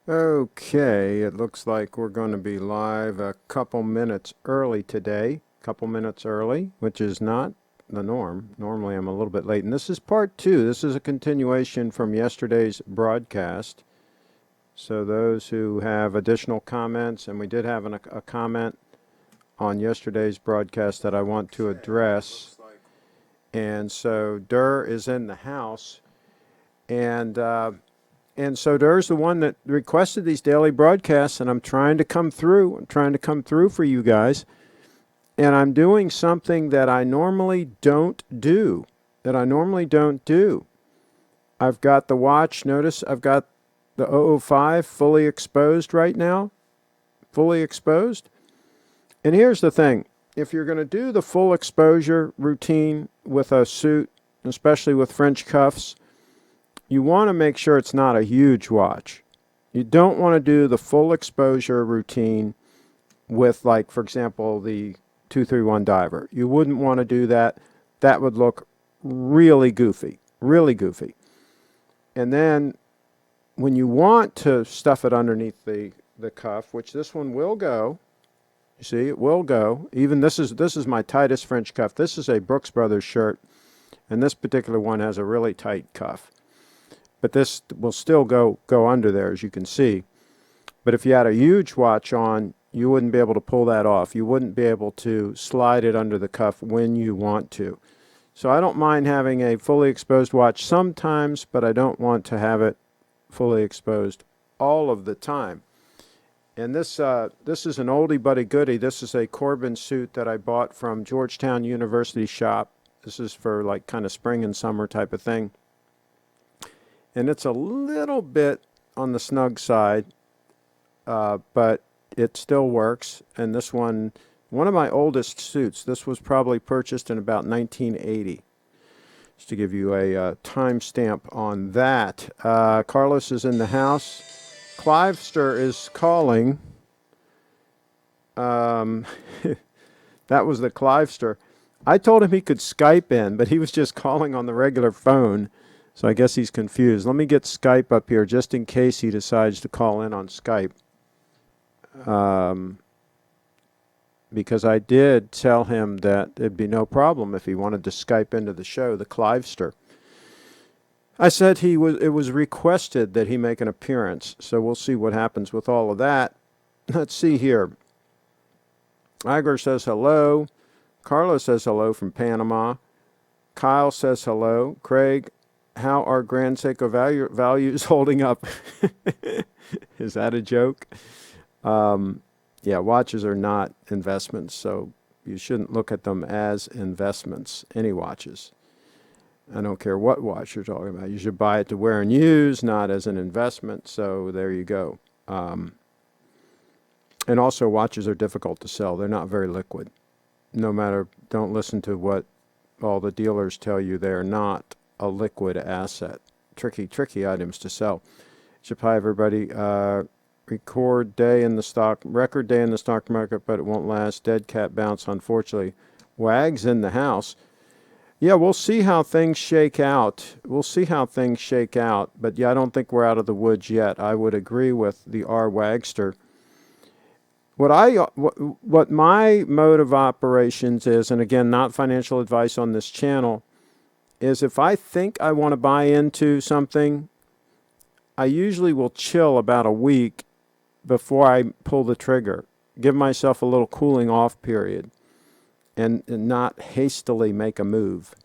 Okay, it looks like we're going to be live a couple minutes early today. Couple minutes early, which is not the norm. Normally I'm a little bit late. And this is part two. This is a continuation from yesterday's broadcast. So those who have additional comments, and we did have a comment on yesterday's broadcast that I want to address. And so Durr is in the house. And so there's the one that requested these daily broadcasts, and I'm trying to come through. I'm trying to come through for you guys. And I'm doing something that I normally don't do. I've got the watch. Notice I've got the 005 fully exposed right now. Fully exposed. And here's the thing. If you're going to do the full exposure routine with a suit, especially with French cuffs, you want to make sure it's not a huge watch. You don't want to do the full exposure routine with, like, for example, the 231 diver. You wouldn't want to do that. That would look really goofy, really goofy. And then when you want to stuff it underneath the cuff, which this one will go, you see, it will go. Even this is my tightest French cuff. This is a Brooks Brothers shirt, and this particular one has a really tight cuff. But this will still go under there, as you can see. But if you had a huge watch on, you wouldn't be able to pull that off. You wouldn't be able to slide it under the cuff when you want to. So I don't mind having a fully exposed watch sometimes, but I don't want to have it fully exposed all of the time. And this is an oldie but a goodie. This is a Corbin suit that I bought from Georgetown University shop. This is for like kind of spring and summer type of thing. And it's a little bit on the snug side, but it still works. And this one of my oldest suits, this was probably purchased in about 1980. Just to give you a time stamp on that. Carlos is in the house. Clivester is calling. That was the Clivester. I told him he could Skype in, but he was just calling on the regular phone. So I guess he's confused. Let me get Skype up here just in case he decides to call in on Skype. Because I did tell him that it'd be no problem if he wanted to Skype into the show, the Clivester. I said it was requested that he make an appearance, so we'll see what happens with all of that. Let's see here. Igor says hello. Carlos says hello from Panama. Kyle says hello. Craig, how are Grand Seiko values holding up? Is that a joke? Yeah, watches are not investments, so you shouldn't look at them as investments, any watches. I don't care what watch you're talking about. You should buy it to wear and use, not as an investment, so there you go. And also, watches are difficult to sell. They're not very liquid. Don't listen to what all the dealers tell you. They're not a liquid asset. Tricky items to sell. Hi, everybody. Record day in the stock market, but it won't last. Dead cat bounce, unfortunately. Wags in the house. Yeah, we'll see how things shake out. But yeah, I don't think we're out of the woods yet. I would agree with the R. Wagster. What my mode of operations is, and again, not financial advice on this channel, is if I think I want to buy into something, I usually will chill about a week before I pull the trigger. Give myself a little cooling off period and not hastily make a move.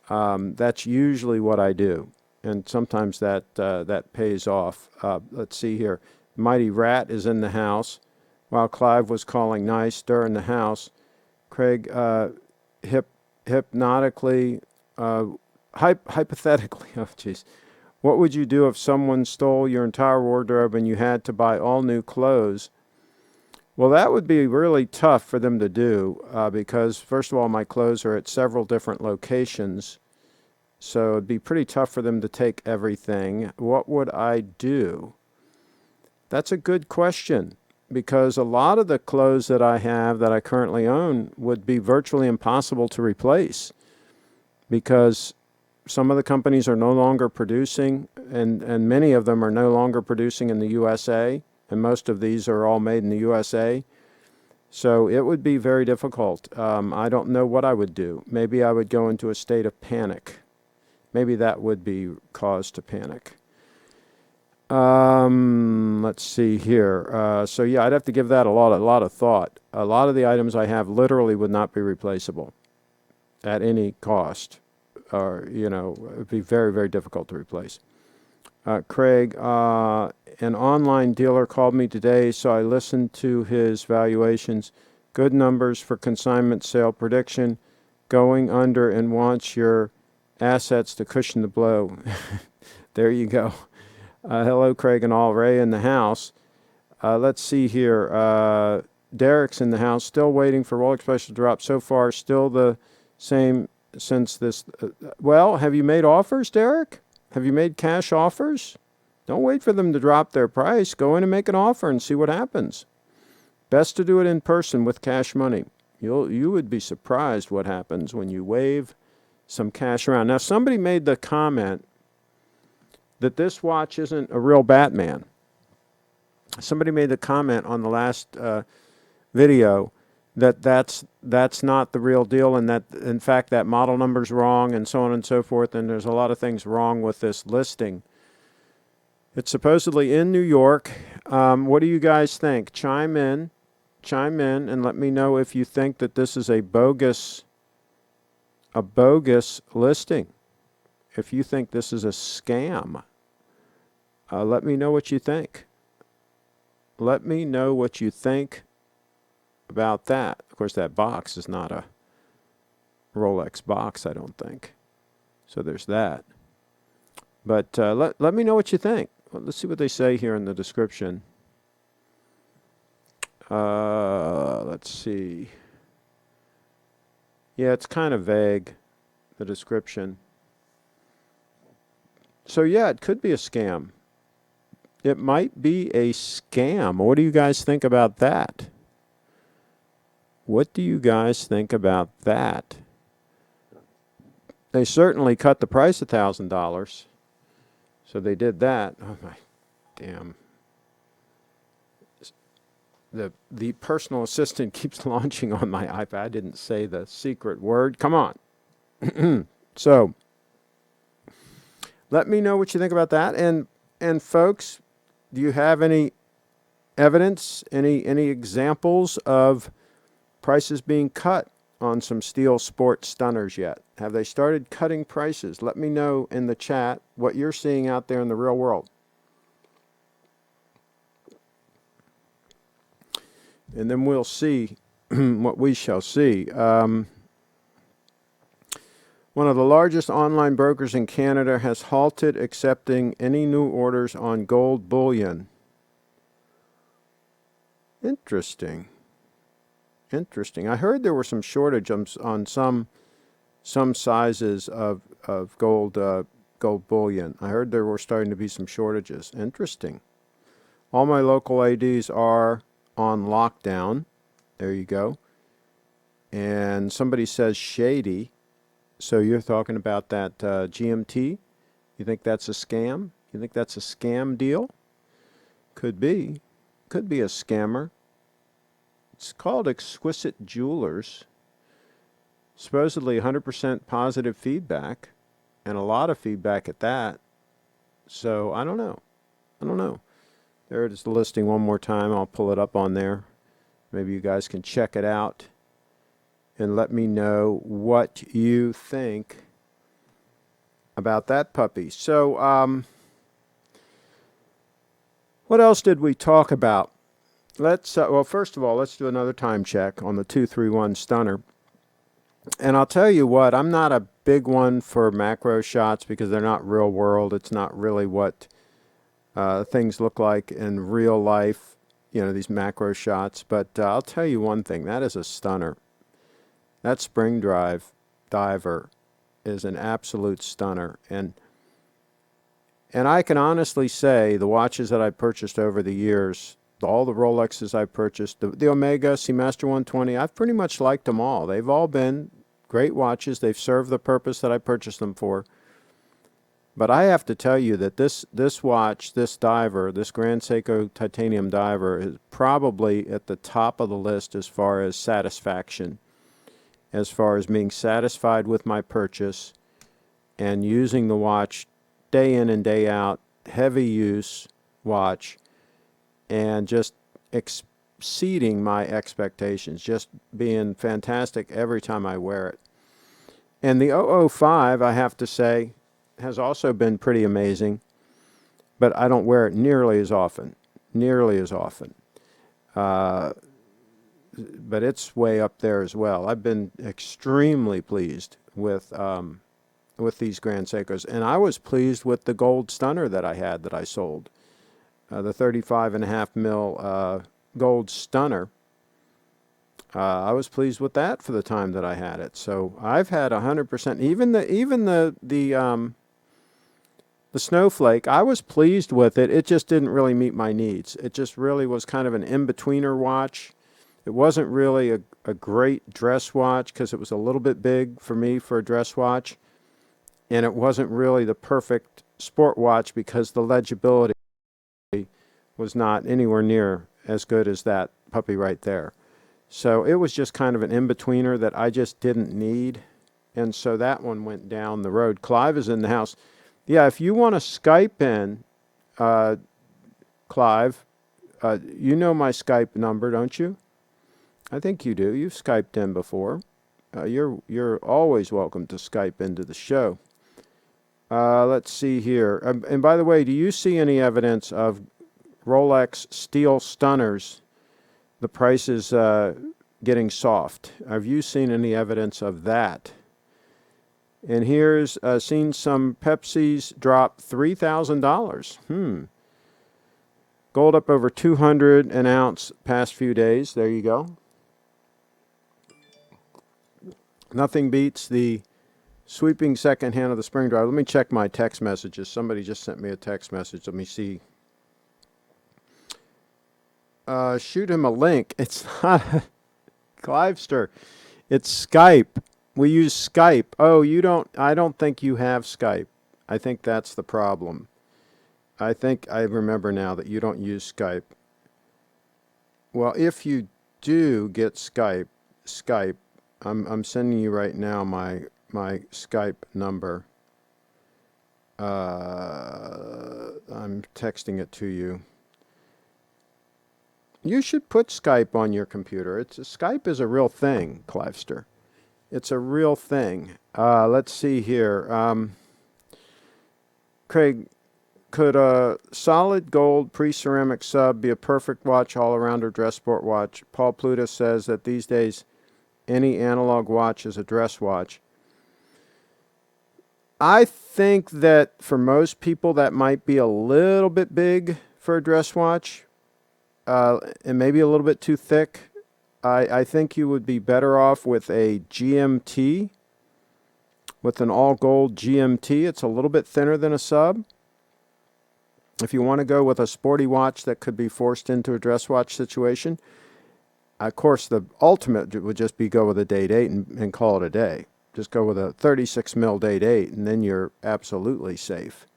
That's usually what I do. And sometimes that pays off. Let's see here. Mighty Rat is in the house. While Clive was calling nice, Durr in the house. Craig, hypnotically, hypothetically, oh jeez. What would you do if someone stole your entire wardrobe and you had to buy all new clothes? Well, that would be really tough for them to do because, first of all, my clothes are at several different locations. So it'd be pretty tough for them to take everything. What would I do? That's a good question because a lot of the clothes that I have that I currently own would be virtually impossible to replace because some of the companies are no longer producing and many of them are no longer producing in the USA, and most of these are all made in the USA. So it would be very difficult. I don't know what I would do. Maybe I would go into a state of panic. Maybe that would be cause to panic. Let's see here. So yeah, I'd have to give that a lot of thought. A lot of the items I have literally would not be replaceable at any cost. Or, you know, it would be very, very difficult to replace. Craig, an online dealer called me today, so I listened to his valuations. Good numbers for consignment sale prediction. Going under and wants your assets to cushion the blow. There you go. Hello, Craig and all. Ray in the house. Let's see here. Derek's in the house. Still waiting for Rolex Special to drop. So far, still the same since this. Well, have you made offers, Derek? Have you made cash offers? Don't wait for them to drop their price. Go in and make an offer and see what happens. Best to do it in person with cash money. You would be surprised what happens when you wave some cash around. Now, somebody made the comment that this watch isn't a real Batman. Somebody made the comment on the last video that that's not the real deal, and that in fact that model number's wrong, and so on and so forth, and there's a lot of things wrong with this listing. It's supposedly in New York. What do you guys think? Chime in and let me know if you think that this is a bogus listing. If you think this is a scam, let me know what you think. Let me know what you think about that. Of course, that box is not a Rolex box, I don't think. So there's that. But let me know what you think. Well, let's see what they say here in the description. Let's see. Yeah, it's kind of vague, the description. So yeah, it could be a scam. It might be a scam. What do you guys think about that? What do you guys think about that? They certainly cut the price $1,000. So they did that. Oh my damn. The personal assistant keeps launching on my iPad. I didn't say the secret word. Come on. So let me know what you think about that. And folks, do you have any evidence, any examples of prices being cut on some steel sports stunners yet? Have they started cutting prices? Let me know in the chat what you're seeing out there in the real world. And then we'll see what we shall see. One of the largest online brokers in Canada has halted accepting any new orders on gold bullion. Interesting. I heard there were some shortage on some sizes of gold bullion. I heard there were starting to be some shortages. Interesting. All my local ADs are on lockdown. There you go. And somebody says shady. So you're talking about that GMT? You think that's a scam? You think that's a scam deal? Could be. Could be a scammer. It's called Exquisite Jewelers. Supposedly 100% positive feedback, and a lot of feedback at that. So I don't know. There it is, the listing one more time. I'll pull it up on there. Maybe you guys can check it out and let me know what you think about that puppy. So what else did we talk about? Let's well, first of all, let's do another time check on the 231 stunner. And I'll tell you what, I'm not a big one for macro shots because they're not real world. It's not really what things look like in real life, you know, these macro shots. But I'll tell you one thing, that is a stunner. That spring drive diver is an absolute stunner. And I can honestly say the watches that I purchased over the years, all the Rolexes I purchased, the Omega, Seamaster 120, I've pretty much liked them all. They've all been great watches. They've served the purpose that I purchased them for. But I have to tell you that this watch, this diver, this Grand Seiko titanium diver is probably at the top of the list as far as satisfaction, as far as being satisfied with my purchase and using the watch day in and day out, heavy use watch, and just exceeding my expectations, just being fantastic every time I wear it. And the 005, I have to say, has also been pretty amazing, but I don't wear it nearly as often. But it's way up there as well. I've been extremely pleased with these Grand Seikos, and I was pleased with the gold stunner that I had that I sold, the 35.5 mil gold stunner. I was pleased with that for the time that I had it. So I've had 100%. Even the Snowflake, I was pleased with it. It just didn't really meet my needs. It just really was kind of an in-betweener watch. It wasn't really a great dress watch because it was a little bit big for me for a dress watch. And it wasn't really the perfect sport watch because the legibility was not anywhere near as good as that puppy right there. So it was just kind of an in-betweener that I just didn't need. And so that one went down the road. Clive is in the house. Yeah, if you want to Skype in, Clive, you know my Skype number, don't you? I think you do. You've Skyped in before. You're always welcome to Skype into the show. Let's see here. And by the way, do you see any evidence of Rolex steel stunners, the price is getting soft? Have you seen any evidence of that? And here's seen some Pepsi's drop $3,000. Gold up over 200 an ounce past few days. There you go. Nothing beats the sweeping second hand of the spring drive. Let me check my text messages. Somebody just sent me a text message. Let me see. Shoot him a link. It's not Clivester. It's Skype. We use Skype. Oh, you don't. I don't think you have Skype. I think that's the problem. I think I remember now that you don't use Skype. Well, if you do get Skype, I'm sending you right now my Skype number. I'm texting it to you. You should put Skype on your computer. Skype is a real thing, Clivester. It's a real thing. Let's see here. Craig, could a solid gold pre-ceramic sub be a perfect watch all-arounder dress sport watch? Paul Pluta says that these days any analog watch is a dress watch. I think that for most people that might be a little bit big for a dress watch. And maybe a little bit too thick. I think you would be better off with a GMT, with an all-gold GMT. It's a little bit thinner than a sub. If you want to go with a sporty watch that could be forced into a dress watch situation, of course, the ultimate would just be go with a date 8 and call it a day. Just go with a 36 mil date 8, and then you're absolutely safe.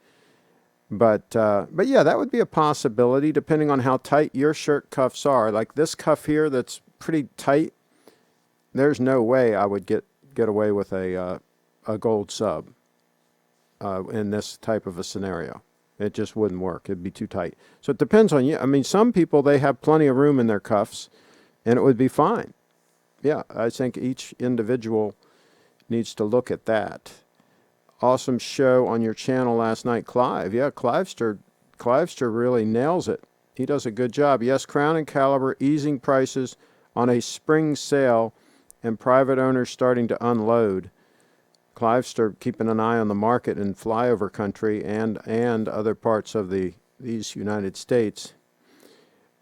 But yeah, that would be a possibility depending on how tight your shirt cuffs are. Like this cuff here that's pretty tight, there's no way I would get away with a gold sub in this type of a scenario. It just wouldn't work. It'd be too tight. So it depends on you. I mean, some people, they have plenty of room in their cuffs, and it would be fine. Yeah, I think each individual needs to look at that. Awesome show on your channel last night, Clive. Yeah, Clivester really nails it. He does a good job. Yes, Crown and Caliber easing prices on a spring sale and private owners starting to unload. Clivester keeping an eye on the market in flyover country and other parts of these United States.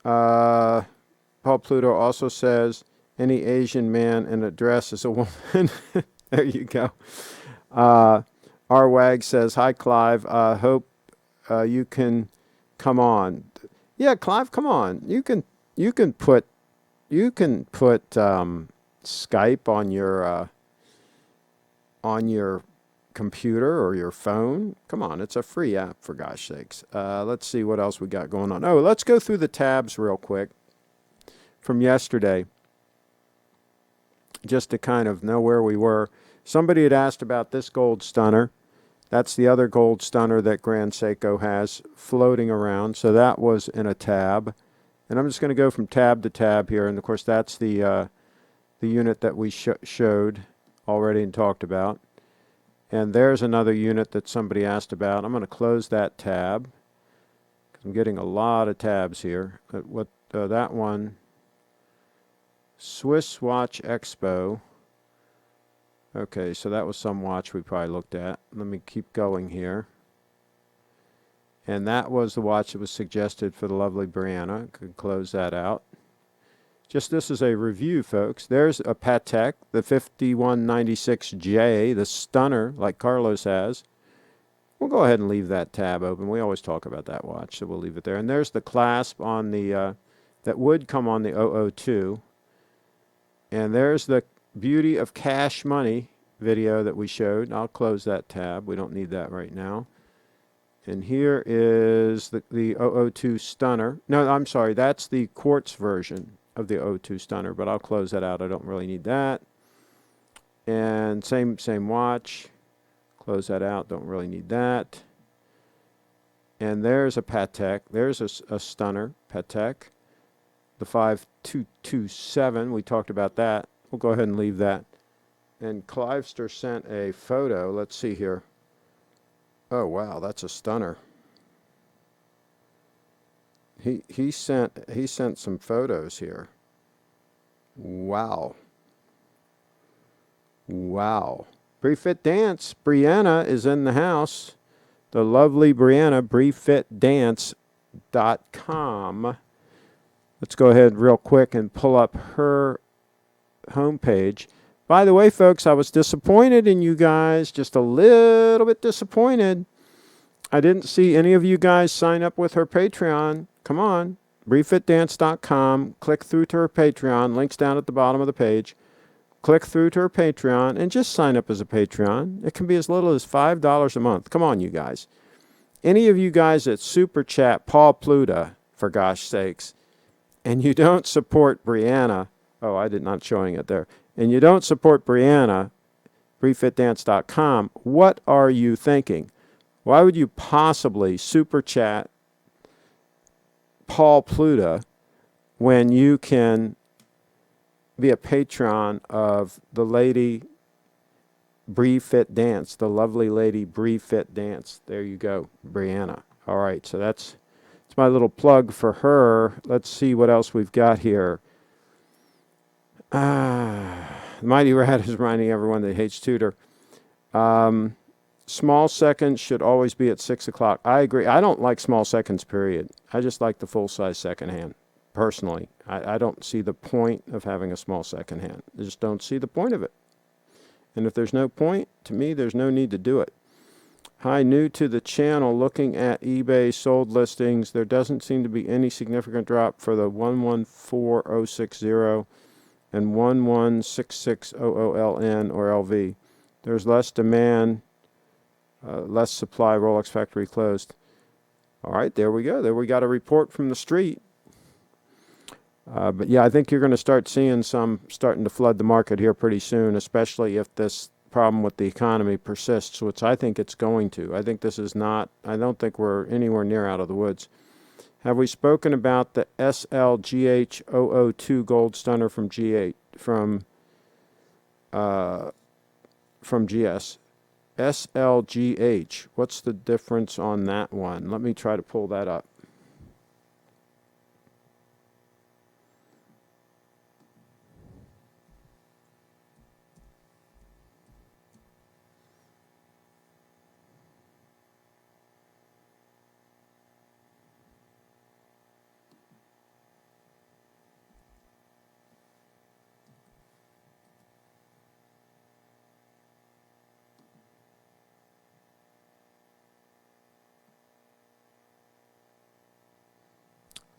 Paul Pluto also says, any Asian man in a dress is a woman. There you go. R-Wag says, hi, Clive. Hope you can come on. Yeah, Clive, come on. You can put Skype on your computer or your phone. Come on, it's a free app, for gosh sakes. Let's see what else we got going on. Oh, let's go through the tabs real quick from yesterday, just to kind of know where we were. Somebody had asked about this gold stunner. That's the other gold stunner that Grand Seiko has floating around. So that was in a tab. And I'm just going to go from tab to tab here. And, of course, that's the unit that we showed already and talked about. And there's another unit that somebody asked about. I'm going to close that tab, because I'm getting a lot of tabs here. That one, Swiss Watch Expo. Okay, so that was some watch we probably looked at. Let me keep going here. And that was the watch that was suggested for the lovely Brianna. Could close that out. Just this is a review, folks. There's a Patek, the 5196J, the stunner like Carlos has. We'll go ahead and leave that tab open. We always talk about that watch, so we'll leave it there. And there's the clasp on the that would come on the 002. And there's the Beauty of Cash Money video that we showed. I'll close that tab. We don't need that right now. And here is the 002 stunner. No, I'm sorry. That's the quartz version of the 002 stunner, but I'll close that out. I don't really need that. And same watch. Close that out. Don't really need that. And there's a Patek. There's a stunner, Patek. The 5227. We talked about that. We'll go ahead and leave that. And Clivester sent a photo. Let's see here. Oh, wow, that's a stunner. He sent some photos here. Wow. Wow. Briefit Dance. Brianna is in the house. The lovely Brianna, briefitdance.com. Let's go ahead real quick and pull up her homepage. By the way, folks, I was disappointed in you guys, just a little bit disappointed. I didn't see any of you guys sign up with her Patreon. Come on, briefitdance.com. Click through to her Patreon. Links down at the bottom of the page. Click through to her Patreon and just sign up as a Patreon. It can be as little as $5 a month. Come on, you guys. Any of you guys that super chat Paul Pluta, for gosh sakes, and you don't support Brianna. Oh, I did not showing it there. And you don't support Brianna, briefitdance.com, what are you thinking? Why would you possibly super chat Paul Pluta when you can be a patron of the lady Bree Fit Dance, the lovely lady Bree Fit Dance? There you go, Brianna. All right, so that's my little plug for her. Let's see what else we've got here. Mighty Rat is reminding everyone that he hates Tudor. Small seconds should always be at 6 o'clock. I agree. I don't like small seconds, period. I just like the full-size second hand, personally. I don't see the point of having a small second hand. I just don't see the point of it. And if there's no point, to me, there's no need to do it. Hi, new to the channel, looking at eBay sold listings. There doesn't seem to be any significant drop for the 114060 and 116600LN or LV. There's less demand, less supply, Rolex factory closed. All right, there we go. There we got a report from the street. But yeah, I think you're going to start seeing some starting to flood the market here pretty soon, especially if this problem with the economy persists, which I think it's going to. I think this is not, I don't think we're anywhere near out of the woods. Have we spoken about the SLGH002 gold stunner from G8 from GS? SLGH. What's the difference on that one? Let me try to pull that up.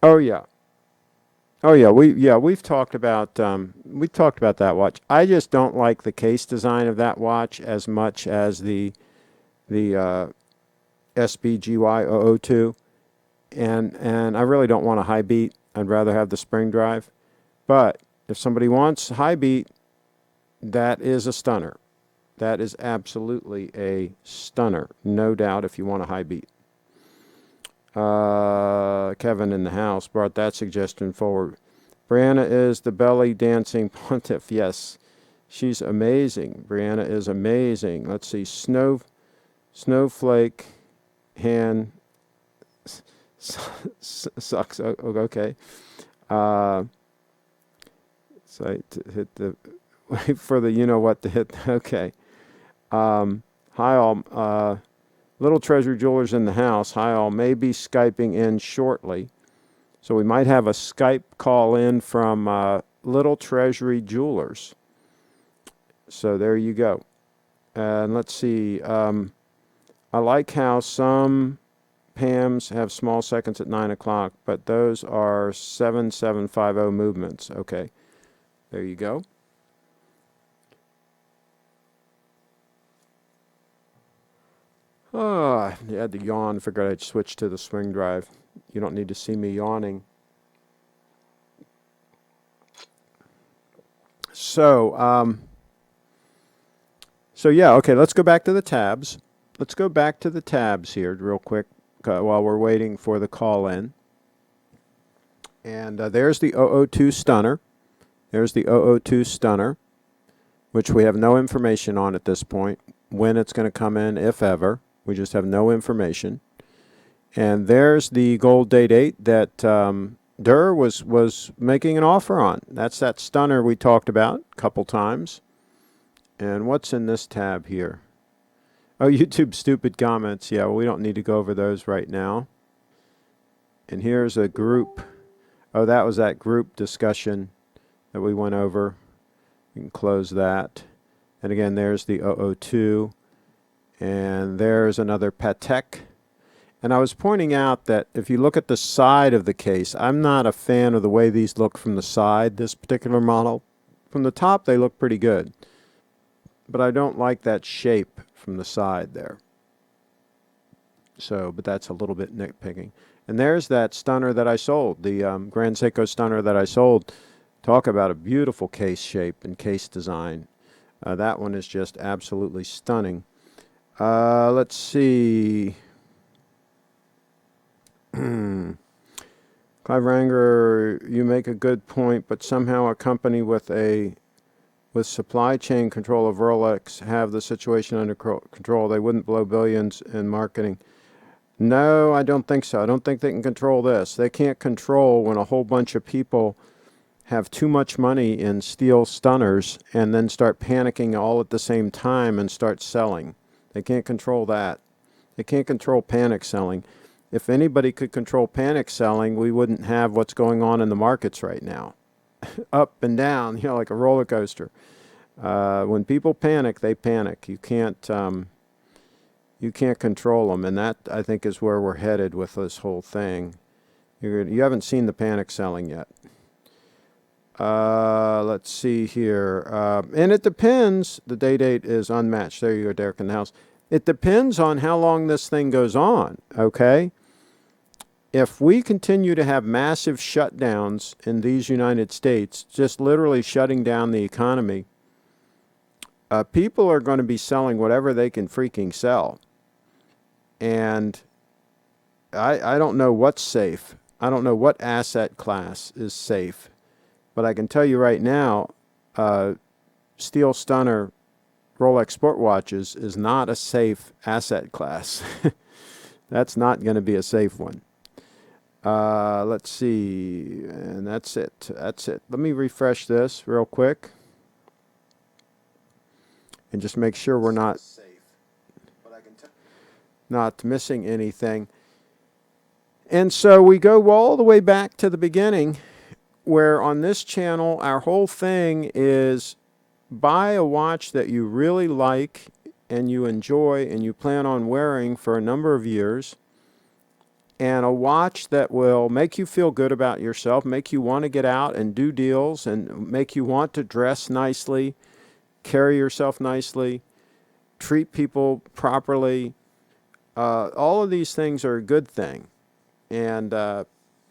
Oh yeah. Oh yeah, we've talked about that watch. I just don't like the case design of that watch as much as the the SBGY002, and I really don't want a high beat. I'd rather have the spring drive. But if somebody wants high beat, that is a stunner. That is absolutely a stunner, no doubt, if you want a high beat. Kevin in the house brought that suggestion forward. Brianna is the belly dancing pontiff. Yes, she's amazing. Brianna is amazing. Let's see. Snowflake hand sucks. Okay. So to hit the wait for the what to hit. Okay. Hi all. Little Treasury Jewelers in the house. Hi all. May be Skyping in shortly. So we might have a Skype call in from Little Treasury Jewelers. So there you go. And let's see. I like how some PAMs have small seconds at 9 o'clock, but those are 7750 movements. Okay. There you go. Oh, I had to yawn. Figured I'd switch to the swing drive. You don't need to see me yawning. So yeah, okay, let's go back to the tabs. Let's go back to the tabs here real quick while we're waiting for the call in. And there's the 002 stunner. There's the 002 stunner, which we have no information on at this point, when it's going to come in, if ever. We just have no information. And there's the gold date 8 that Durr was making an offer on. That's that stunner we talked about a couple times. And what's in this tab here? Oh, YouTube stupid comments. Yeah, well, we don't need to go over those right now. And here's a group. Oh, that was that group discussion that we went over. You can close that. And again, there's the 002. And there's another Patek. And I was pointing out that if you look at the side of the case, I'm not a fan of the way these look from the side, this particular model. From the top, they look pretty good. But I don't like that shape from the side there. So, but that's a little bit nitpicking. And there's that stunner that I sold, the Grand Seiko stunner that I sold. Talk about a beautiful case shape and case design. That one is just absolutely stunning. Let's see. Clive Ranger, you make a good point, but somehow a company with supply chain control of Rolex have the situation under control. They wouldn't blow billions in marketing. No, I don't think so. I don't think they can control this. They can't control when a whole bunch of people have too much money in steel stunners and then start panicking all at the same time and start selling. They can't control that. They can't control panic selling. If anybody could control panic selling, we wouldn't have what's going on in the markets right now. Up and down, like a roller coaster. When people panic, they panic. You can't control them, and that, I think, is where we're headed with this whole thing. You haven't seen the panic selling yet. Let's see here. And it depends. The day date is unmatched. There you go, Derek in the house. It depends on how long this thing goes on, okay? If we continue to have massive shutdowns in these United States, just literally shutting down the economy, people are going to be selling whatever they can freaking sell. And I don't know what's safe. I don't know what asset class is safe. But I can tell you right now, steel stunner Rolex sport watches is not a safe asset class. That's not going to be a safe one. Let's see. And that's it. That's it. Let me refresh this real quick. And just make sure we're not missing anything. And so we go all the way back to the beginning, where on this channel, our whole thing is buy a watch that you really like and you enjoy and you plan on wearing for a number of years, and a watch that will make you feel good about yourself, make you want to get out and do deals, and make you want to dress nicely, carry yourself nicely, treat people properly, all of these things are a good thing. And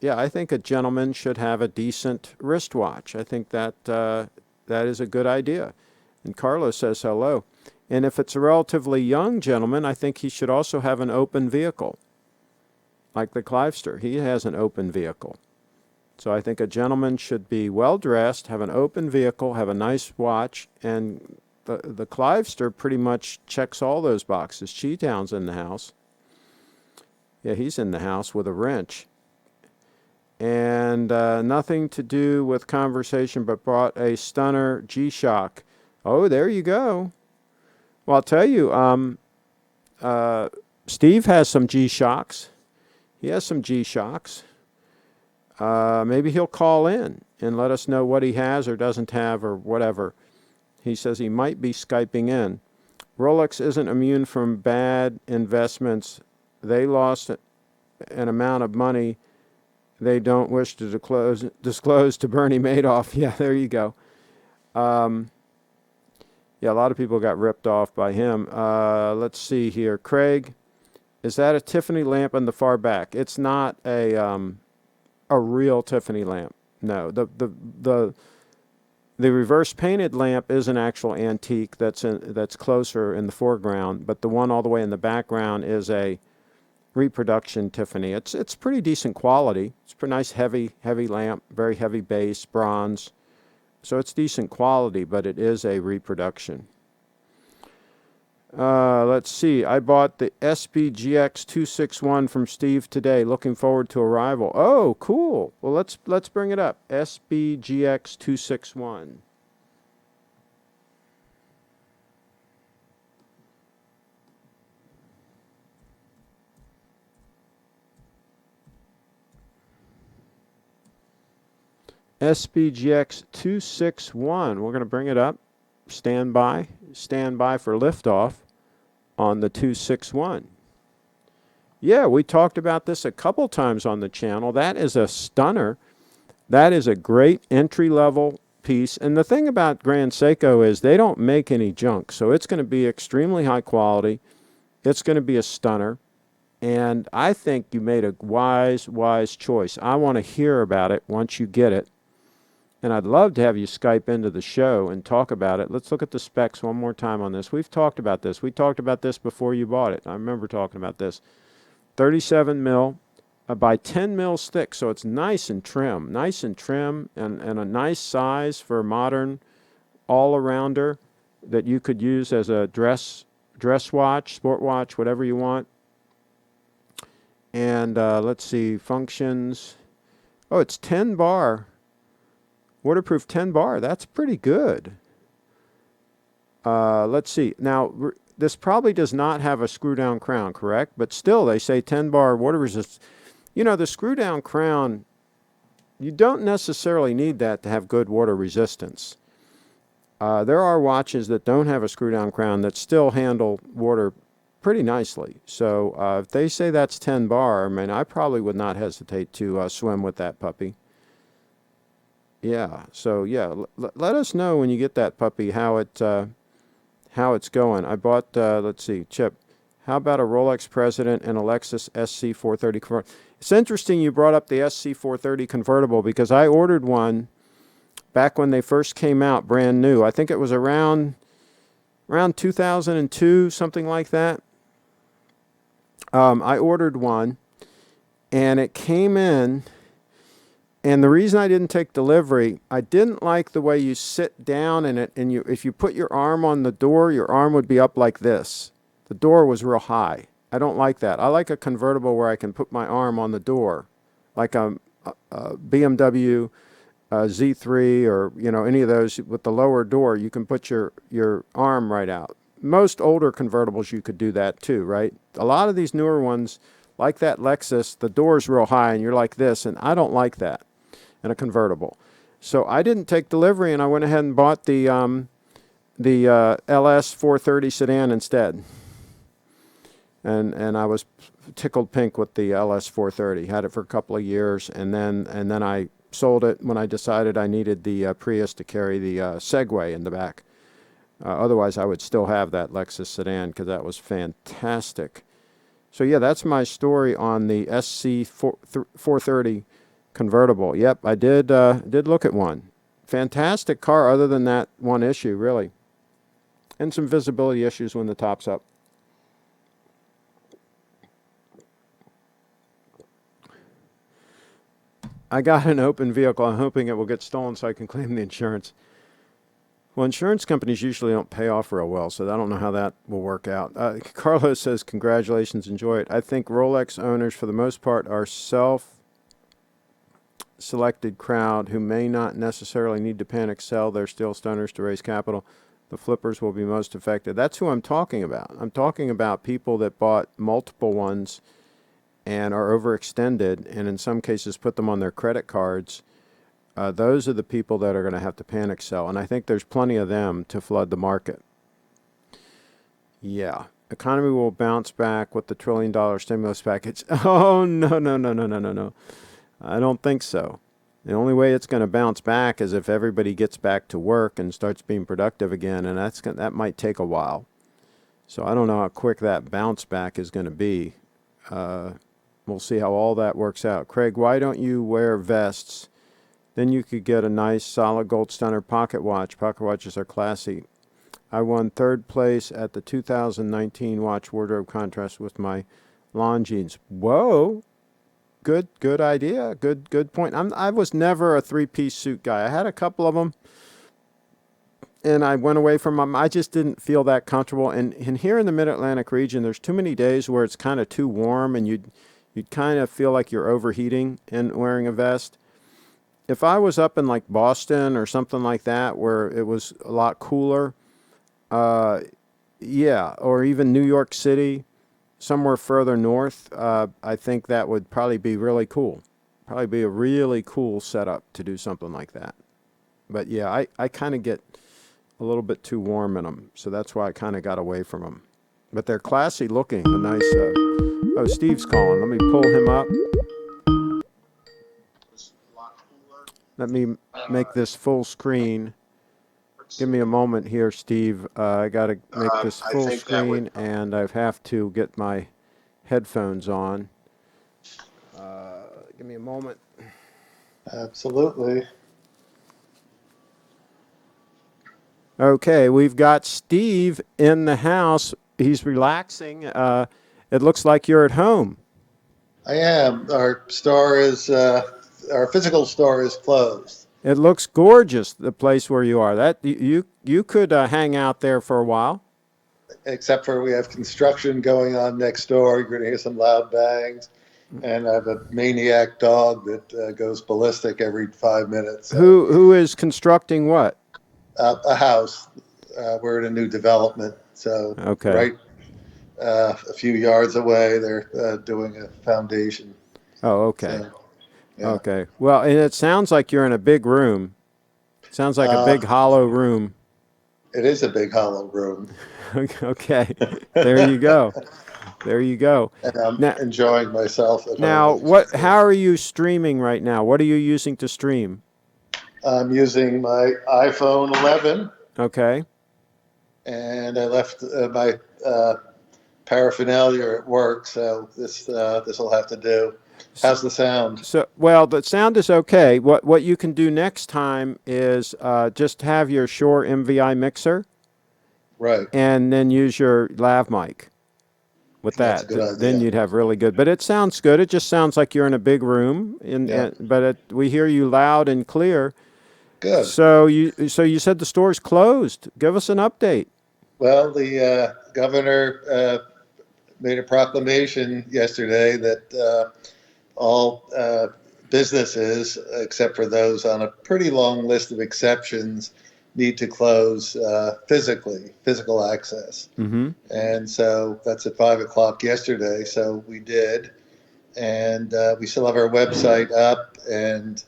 yeah, I think a gentleman should have a decent wristwatch. I think that that is a good idea. And Carlos says hello. And if it's a relatively young gentleman, I think he should also have an open vehicle. Like the Clivester, he has an open vehicle. So I think a gentleman should be well-dressed, have an open vehicle, have a nice watch, and the Clivester pretty much checks all those boxes. Cheetown's in the house. Yeah, he's in the house with a wrench. And nothing to do with conversation, but brought a stunner G-Shock. Oh, there you go. Well, I'll tell you, Steve has some G-Shocks. He has some G-Shocks. Maybe he'll call in and let us know what he has or doesn't have or whatever. He says he might be Skyping in. Rolex isn't immune from bad investments. They lost an amount of money they don't wish to disclose to Bernie Madoff. Yeah, there you go. Yeah, a lot of people got ripped off by him. Let's see here. Craig, is that a Tiffany lamp in the far back? It's not a real Tiffany lamp. No, the reverse painted lamp is an actual antique that's closer in the foreground, but the one all the way in the background is a reproduction Tiffany. It's pretty decent quality. It's a pretty nice heavy lamp, very heavy base, bronze. So it's decent quality, but it is a reproduction. Let's see. I bought the SBGX 261 from Steve today. Looking forward to arrival. Oh, cool. Well, let's bring it up. SBGX 261. SBGX 261. We're going to bring it up. Stand by for liftoff on the 261. Yeah, we talked about this a couple times on the channel. That is a stunner. That is a great entry-level piece. And the thing about Grand Seiko is they don't make any junk, so it's going to be extremely high quality. It's going to be a stunner. And I think you made a wise choice. I want to hear about it once you get it. And I'd love to have you Skype into the show and talk about it. Let's look at the specs one more time on this. We've talked about this. We talked about this before you bought it. I remember talking about this. 37 mil by 10 mils thick, so it's nice and trim and a nice size for a modern all-arounder that you could use as a dress watch, sport watch, whatever you want. And let's see, functions. Oh, it's 10 bar. Waterproof 10 bar. That's pretty good. Let's see. Now, this probably does not have a screw-down crown, correct? But still, they say 10 bar water resist. You know, the screw-down crown, you don't necessarily need that to have good water resistance. There are watches that don't have a screw-down crown that still handle water pretty nicely. So if they say that's 10 bar, I mean, I probably would not hesitate to swim with that puppy. Yeah, so yeah, let us know when you get that puppy how it's going. I bought, let's see, Chip, how about a Rolex President and a Lexus SC430 convertible? It's interesting you brought up the SC430 convertible because I ordered one back when they first came out, brand new. I think it was around 2002, something like that. I ordered one, and it came in. And the reason I didn't take delivery, I didn't like the way you sit down in it, and if you put your arm on the door, your arm would be up like this. The door was real high. I don't like that. I like a convertible where I can put my arm on the door, like a BMW Z3 or any of those with the lower door. You can put your arm right out. Most older convertibles you could do that too, right? A lot of these newer ones, like that Lexus, the door's real high and you're like this, and I don't like that in a convertible. So I didn't take delivery, and I went ahead and bought the LS 430 sedan instead. And I was tickled pink with the LS 430. Had it for a couple of years, and then I sold it when I decided I needed the Prius to carry the Segway in the back. Otherwise, I would still have that Lexus sedan because that was fantastic. So yeah, that's my story on the SC 430 convertible. Yep, I did look at one. Fantastic car, other than that one issue, really, and some visibility issues when the top's up. I got an open vehicle. I'm hoping it will get stolen so I can claim the insurance. Well, insurance companies usually don't pay off real well, so I don't know how that will work out. Carlos says, congratulations, enjoy it. I think Rolex owners, for the most part, are self-selected crowd who may not necessarily need to panic sell their steel stoners to raise capital. The flippers will be most affected. That's who I'm talking about. I'm talking about people that bought multiple ones and are overextended, and in some cases put them on their credit cards. Those are the people that are going to have to panic sell, and I think there's plenty of them to flood the market. Yeah. Economy will bounce back with the $1 trillion stimulus package. Oh, no, no, no, no, no, no, no. I don't think so. The only way it's going to bounce back is if everybody gets back to work and starts being productive again, and that might take a while. So I don't know how quick that bounce back is going to be. We'll see how all that works out. Craig, why don't you wear vests? Then you could get a nice solid gold stunner pocket watch. Pocket watches are classy. I won third place at the 2019 watch wardrobe contest with my lawn jeans. Whoa. Good idea. Good point. I was never a three-piece suit guy. I had a couple of them, and I went away from them. I just didn't feel that comfortable. And here in the Mid-Atlantic region, there's too many days where it's kind of too warm, and you'd kind of feel like you're overheating and wearing a vest. If I was up in like Boston or something like that where it was a lot cooler, yeah, or even New York City, somewhere further north, I think that would probably be really cool. Probably be a really cool setup to do something like that. But yeah, I kind of get a little bit too warm in them, so that's why I kind of got away from them. But they're classy looking. A nice. Oh, Steve's calling. Let me pull him up. Let me make this full screen. Give me a moment here, Steve. I got to make this full screen, and I have to get my headphones on. Give me a moment. Absolutely. Okay, we've got Steve in the house. He's relaxing. It looks like you're at home. I am. Our physical store is closed. It looks gorgeous, the place where you are. That you could hang out there for a while. Except for we have construction going on next door. You're going to hear some loud bangs. And I have a maniac dog that goes ballistic every 5 minutes. So, Who is constructing what? a house. We're in a new development. So Okay. right a few yards away, they're doing a foundation. Oh, okay. So, yeah. Okay. Well, and it sounds like you're in a big room. Sounds like a big hollow room. It is a big hollow room. Okay. There you go. There you go. And I'm Now, enjoying myself at now home. how are you streaming right now? What are you using to stream? I'm using my iPhone 11, Okay. and I left my paraphernalia at work, so this will have to do. How's the sound? So, well, the sound is okay. What you can do next time is just have your Shure MVI mixer, Right. and then use your lav mic with That's that. a good Then idea. you'd have really good. But it sounds good. It just sounds like you're in a big room, Yeah. but we hear you loud and clear. Good. So you said the store's closed. Give us an update. Well, the governor made a proclamation yesterday that all businesses, except for those on a pretty long list of exceptions, need to close physical access. Mm-hmm. And so that's at 5 o'clock yesterday. So we did. And we still have our website up, and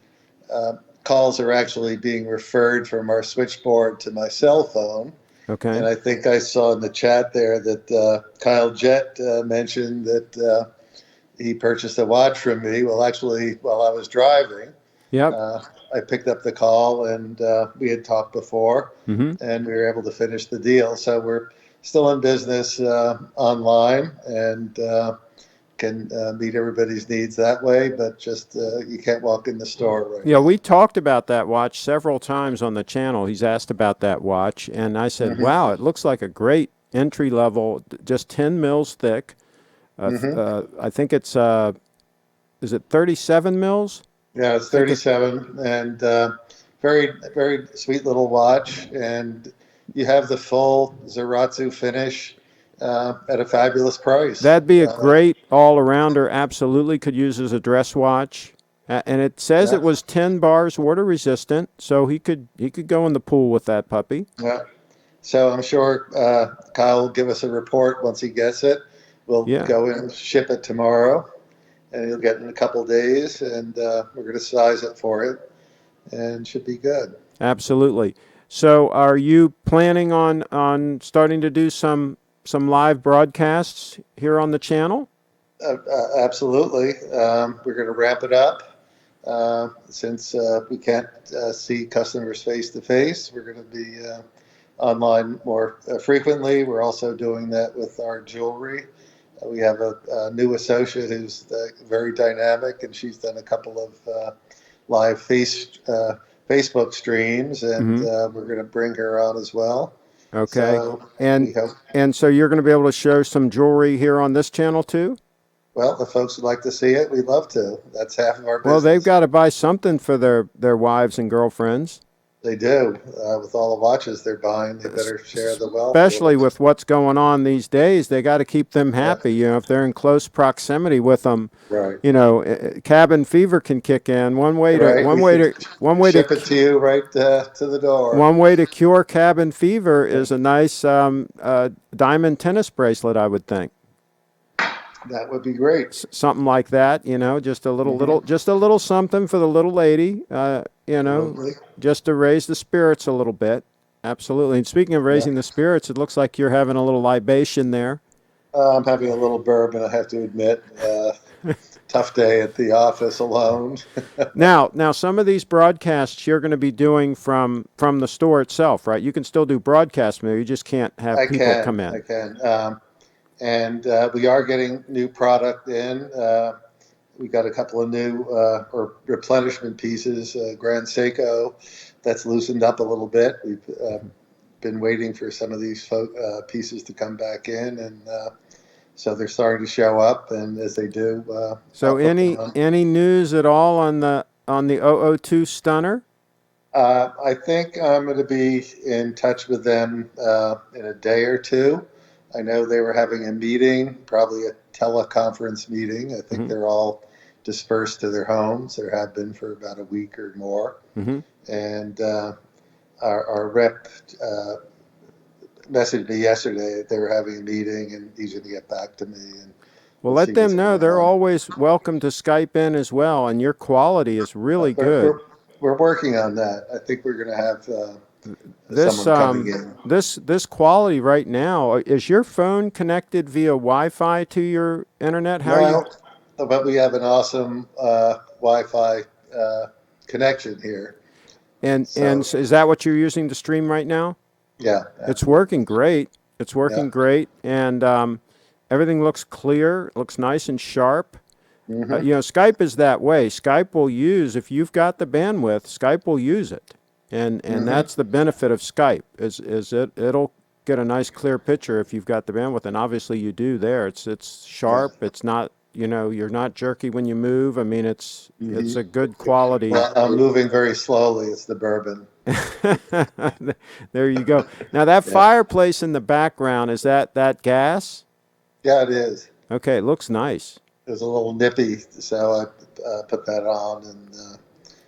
calls are actually being referred from our switchboard to my cell phone. Okay. And I think I saw in the chat there that Kyle Jett mentioned that he purchased a watch from me. Well, actually, while I was driving, Yep. I picked up the call, and we had talked before, Mm-hmm. and we were able to finish the deal. So still in business online, and can meet everybody's needs that way. But just you can't walk in the store right Yeah, now. we talked about that watch several times on the channel. He's asked about that watch, and I said, Hmm. wow, it looks like a great entry level, just 10 mils thick. Hmm. I think it's, is it 37 mils? Yeah, it's I think it's, 37, and very, very sweet little watch. And you have the full Zaratsu finish at a fabulous price. that'd be a great all-arounder. Absolutely could use as a dress watch. And it says Yeah, it was 10 bars water resistant, so he could go in the pool with that puppy. yeah. So I'm sure Kyle will give us a report once he gets it. We'll Yeah, go in and ship it tomorrow, and he'll get it in a couple of days, and we're going to size it for it, and should be good. absolutely. So are you planning on starting to do some live broadcasts here on the channel? Absolutely. We're going to wrap it up. Since we can't see customers face to face, we're going to be online more frequently. We're also doing that with our jewelry. We have a new associate who's very dynamic, and she's done a couple of live Facebook streams, and Mm-hmm. we're going to bring her on as well. Okay. So And we hope, and so you're going to be able to show some jewelry here on this channel too? well, the folks would like to see it. We'd love to. That's half of our Well, they've business. got to buy something for their wives and girlfriends, They do. With all the watches they're buying, they better share the wealth with especially them. with what's going on these days. They got to keep them Yeah, happy. You know, if they're in close proximity with them, right. cabin fever can kick in. Right. We could One way to ship it to you right to the door. one way to cure cabin fever is a nice diamond tennis bracelet, I would think. That would be great. Something like that, just a Hmm. just a little something for the little lady, Absolutely. just to raise the spirits a little bit. Absolutely. And speaking of Yeah. raising the spirits, it looks like you're having a little libation there. I'm having a little bourbon, I have to admit. Tough day at the office alone. Now, some of these broadcasts you're going to be doing from the store itself, right? You can still do broadcast mail. You just can't have I people can. come I in. can. And we are getting new product in. We got a couple of new or replenishment pieces. Grand Seiko, that's loosened up a little bit. We've been waiting for some of these pieces to come back in, and so they're starting to show up. And as they do, I'll So put them any on. any news at all on the 002 stunner? I think I'm going to be in touch with them in a day or two. I know they were having a meeting, probably a teleconference meeting. I think Hmm. they're all dispersed to their homes. There have been for about a week or more. Hmm. And our rep messaged me yesterday that they were having a meeting, and he's going to get back to me, and Well, we'll let see them what's know going they're on. always welcome to Skype in as well, and your quality is Uh, really we're, good. we're, we're working on that. I think we're going to have This someone coming in. this quality right now, is your phone connected via Wi-Fi to your internet? How are you? No, but we have an awesome Wi-Fi uh, connection here. And So so is that what you're using to stream right now? yeah, It's working absolutely. great. It's Yeah. working great, and everything looks clear. Looks nice and sharp. Hmm. Skype is that way. Skype will use if you've got the bandwidth. Skype will use it, and Hmm. that's the benefit of Skype is it'll get a nice clear picture if you've got the bandwidth, and obviously you do there. It's Yeah. sharp. It's not you're not jerky when you move. I mean Hmm. it's a good quality. Well, I'm moving very slowly. It's the bourbon. There you go. Now that Yeah. fireplace in the background is that gas? Yeah, it is. Okay, it looks nice. It was a little nippy, so I put that on and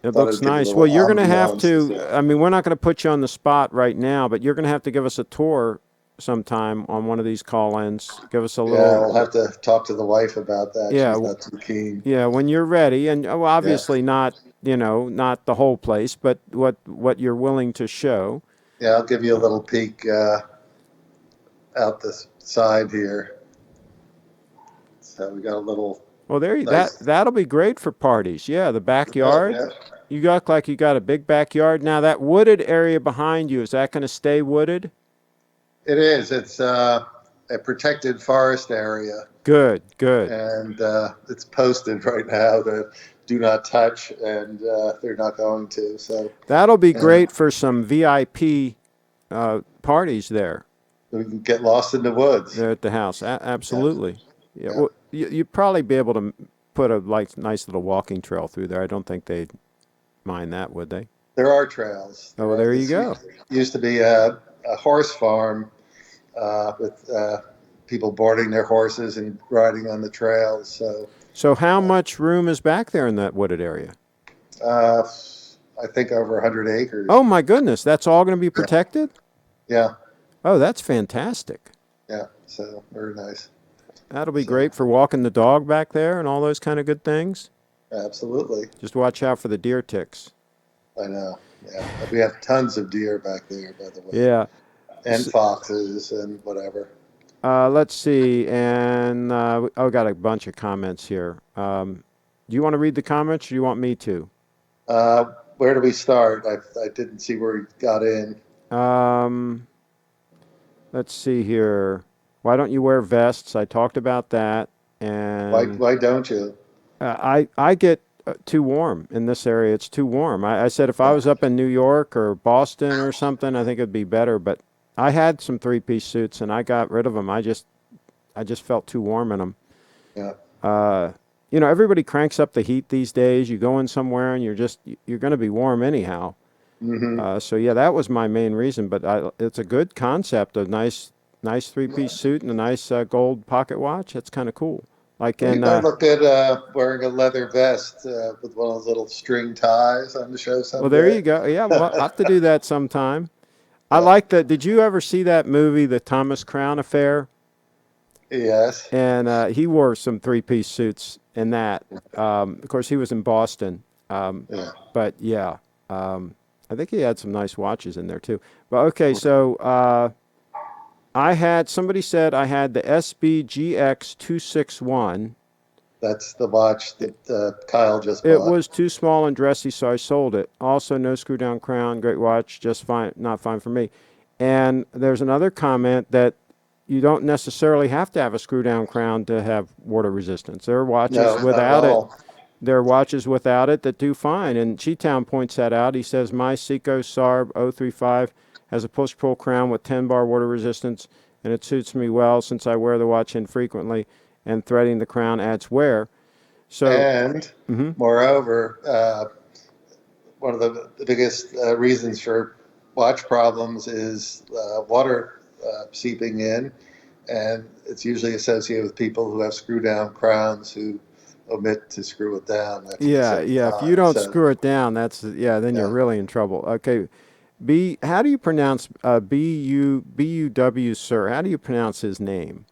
It thought looks I'd give a nice. little Well, you're going to have ambiance as to, well. I mean, we're not going to put you on the spot right now, but you're going to have to give us a tour sometime on one of these call-ins. Give us a Yeah, little, I'll have to talk to the wife about that. yeah, She's not too keen. yeah, when you're ready. And Yeah. obviously not, not the whole place, but what you're willing to show. Yeah, I'll give you a little peek out the side here. So we got a little Well, nice. that'll be great for parties. Yeah, the backyard. Yeah. You got like you got a big backyard. Now that wooded area behind you, is that going to stay wooded? It is. It's a protected forest area, Good, good. and it's posted right now that do not touch, and they're not going to. So, That'll be and great for some VIP parties we can get lost in the woods. there at the house. Yeah, Absolutely. Yeah. yeah. Well, you'd probably be able to put a nice little walking trail through there. I don't think they'd mind that, would they? There are trails. Oh, well, there you This go. used to be a horse farm with people boarding their horses and riding on the trails. So, So, how much room is back there in that wooded area? uh, I think over 100 Oh acres. my goodness, that's all going to be Yeah, protected? yeah, Oh, that's fantastic. yeah. So very nice. That'll be So great for walking the dog back there and all those kind of good things. absolutely, Just watch out for the deer ticks. I know. Yeah, we have tons of deer back there, by the way, Yeah. and foxes and whatever. Let's see, and got a bunch of comments here. Do you want to read the comments, or do you want me to? Where do we start? I didn't see where we got in. Um, let's see here. Why don't you wear vests? I talked about that, Why and why don't you? I get too warm in this area. It's too warm. I said if I Yeah, was up in New York or Boston or something, I think it'd be better. But I had some three-piece suits, and I got rid of them. I just felt too warm in them. yeah. Everybody cranks up the heat these days. You go in somewhere and you're going to be warm anyhow. Hmm. So yeah, that was my main reason. But it's a good concept, a nice three-piece suit and a nice gold pocket watch. That's kind of cool. Like You in might look at wearing a leather vest with one of those little string ties on the show well, there someday. you go. Yeah, well, I'll have to do that sometime. I Yeah. like that. Did you ever see that movie, The Thomas Crown Affair? Yes. And he wore some three-piece suits in that. Of course, he was in Boston. Yeah. But yeah, I think he had some nice watches in there too. But okay, so somebody said I had the SBGX 261. That's the watch that Kyle just It bought. was too small and dressy, so I sold it. Also, no screw down crown, great watch, just fine, not fine for me. And there's another comment that you don't necessarily have to have a screw down crown to have water resistance. There are watches No, not at without it. all. There are watches without it that do fine. And Cheetown points that out. He says, my Seiko Sarb 035 has a push-pull crown with 10-bar water resistance, and it suits me well since I wear the watch infrequently, and threading the crown adds wear. So, And mhm. moreover, one of the biggest reasons for watch problems is water seeping in, and it's usually associated with people who have screw down crowns who omit to screw it down at the Yeah, same yeah. If you time. don't So, screw it down, then you're yeah. really in trouble. Okay, how do you pronounce BUW, sir? How do you pronounce his name?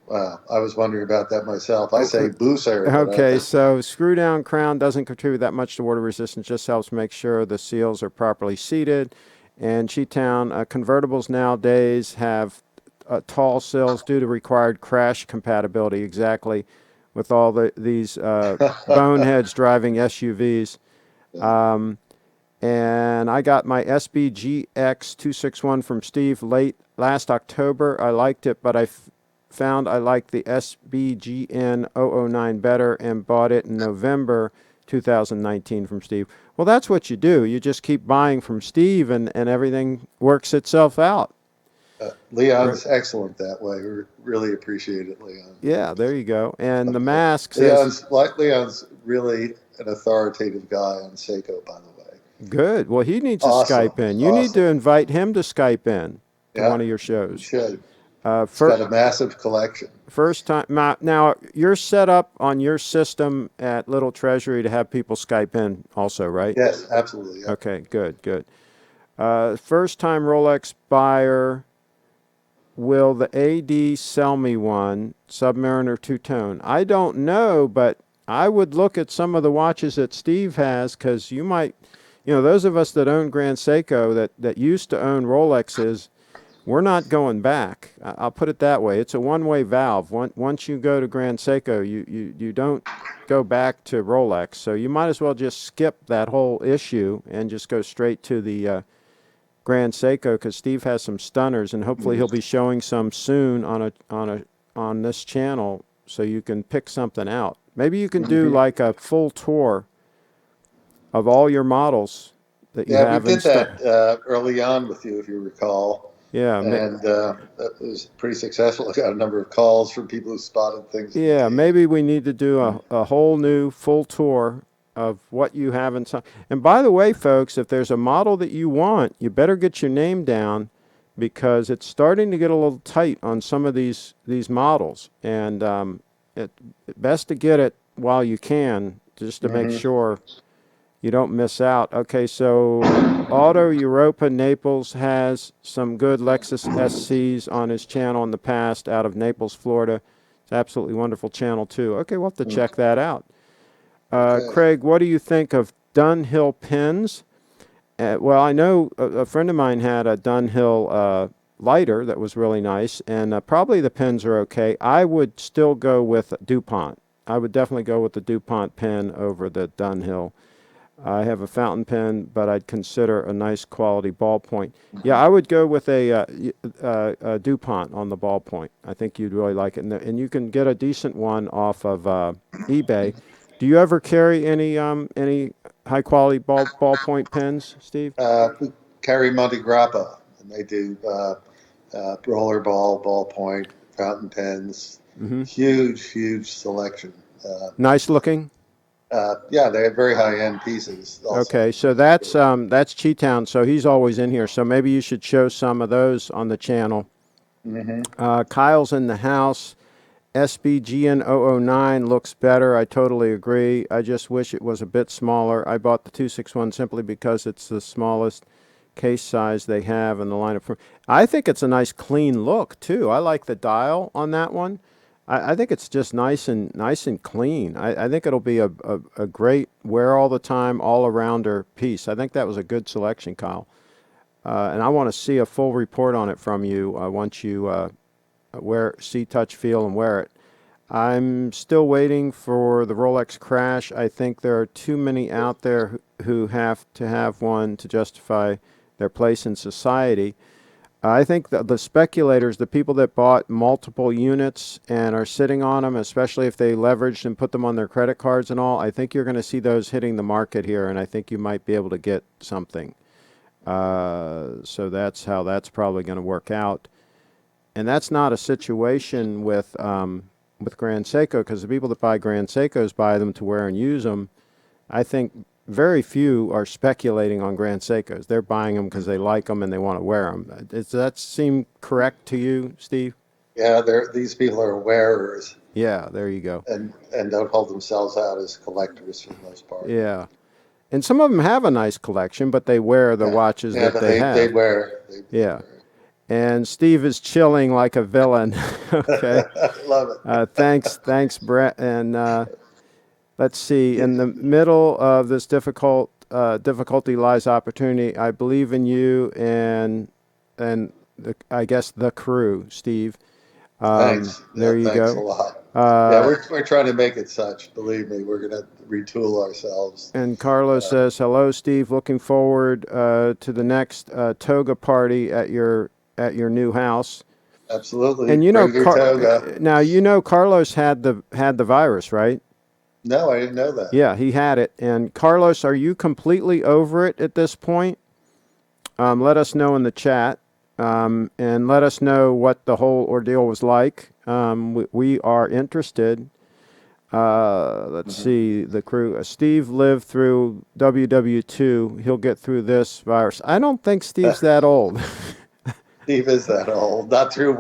Wow, I was wondering about that myself. I Oh, say booser, but I okay, think so screw down crown doesn't contribute that much to water resistance. Just helps make sure the seals are properly seated. And Cheetown convertibles nowadays have tall sills due to required crash compatibility. Exactly, with all these boneheads driving SUVs. Um, and I got my SBGX 261 from Steve late last October. I liked it, but I found I liked the SBGN 009 better and bought it in November 2019 from Steve. Well, that's what you do. You just keep buying from Steve, and everything works itself out. Right? Leon's excellent that way. We really appreciate it, Leon. Yeah, there you go. And the Okay. mask says, Leon's really an authoritative guy on Seiko, by the way. good. Well, he needs to Awesome, Skype in. You need to awesome. invite him to Skype in to Yeah, one of your you shows. should. He's For, got a massive collection. First time. Now, you're set up on your system at Little Treasury to have people Skype in also, right? Yes, absolutely. Yeah. Okay, good, good. First time Rolex buyer, will the AD sell me one, Submariner two-tone? I don't know, but I would look at some of the watches that Steve has, because you might, those of us that own Grand Seiko that used to own Rolexes, we're not going back. I'll put it that way. It's a one-way valve. Once you go to Grand Seiko, you don't go back to Rolex. So you might as well just skip that whole issue and just go straight to the Grand Seiko, because Steve has some stunners, and hopefully he'll be showing some soon on this channel, so you can pick something out. Maybe you can do like a full tour of all your models that you Yeah, we have in did stock. that early on with you, if you recall. Yeah, And that was pretty successful. I got a number of calls from people who spotted things in the yeah. case. Maybe we need to do a whole new full tour of what you have in stock. And by the way, folks, if there's a model that you want, you better get your name down, because it's starting to get a little tight on some of these models, and it's best to get it while you can, just to make sure you don't miss out. Okay, so Auto Europa Naples has some good Lexus SCs on his channel in the past out of Naples, Florida. It's absolutely wonderful channel too. Okay, we'll have to check that out. Okay. Craig, what do you think of Dunhill pins? Well, I know a friend of mine had a Dunhill lighter that was really nice, and probably the pins are okay. I would still go with DuPont. I would definitely go with the DuPont pen over the Dunhill. I have a fountain pen, but I'd consider a nice quality ballpoint. Yeah, I would go with a DuPont on the ballpoint. I think you'd really like it, and you can get a decent one off of eBay. Do you ever carry any high quality ballpoint pens, Steve? We carry Monte Grappa, and they do rollerball, ballpoint, fountain pens, huge selection. Nice looking. Yeah, they have very high-end pieces also. Okay, so that's Cheetown. So he's always in here. So maybe you should show some of those on the channel. Kyle's in the house. SBGN 009 looks better. I totally agree. I just wish it was a bit smaller. I bought the 261 simply because it's the smallest case size they have in the lineup. I think it's a nice clean look too. I like the dial on that one. I think it's just nice and clean. I think it'll be a great wear all the time, all arounder piece. I think that was a good selection, Kyle. And I want to see a full report on it from you once you see, touch, feel, and wear it. I'm still waiting for the Rolex Crash. I think there are too many out there who have to have one to justify their place in society. I think the speculators, the people that bought multiple units and are sitting on them, especially if they leveraged and put them on their credit cards and all, I think you're going to see those hitting the market here, and I think you might be able to get something. So that's how that's probably going to work out. And that's not a situation with Grand Seiko, because the people that buy Grand Seikos buy them to wear and use them. I think very few are speculating on Grand Seikos. They're buying them because they like them and they want to wear them. Does that seem correct to you, Steve? Yeah, these people are wearers Yeah, there you go. and don't hold themselves out as collectors for the most part. Yeah. And some of them have a nice collection, but they wear the watches Yeah, that but they have. they wear. Yeah. And Steve is chilling like a villain. Okay. Love it. Thanks, Brett. And let's see. In the middle of this difficulty lies opportunity. I believe in you and I guess the crew, Steve. Thanks. There Yeah, you thanks go. a lot. Yeah, we're trying to make it such. Believe me, we're going to retool ourselves. And Carlos says, "Hello, Steve. Looking forward to the next toga party at your new house." Absolutely. And Bring your toga. now Carlos had the virus, right? No, I didn't know that. Yeah, he had it. And Carlos, are you completely over it at this point? Let us know in the chat, and let us know what the whole ordeal was like. We are interested. Let's see, the crew. Steve lived through WW2. He'll get through this virus. I don't think Steve's that old. Steve is that old. Not true.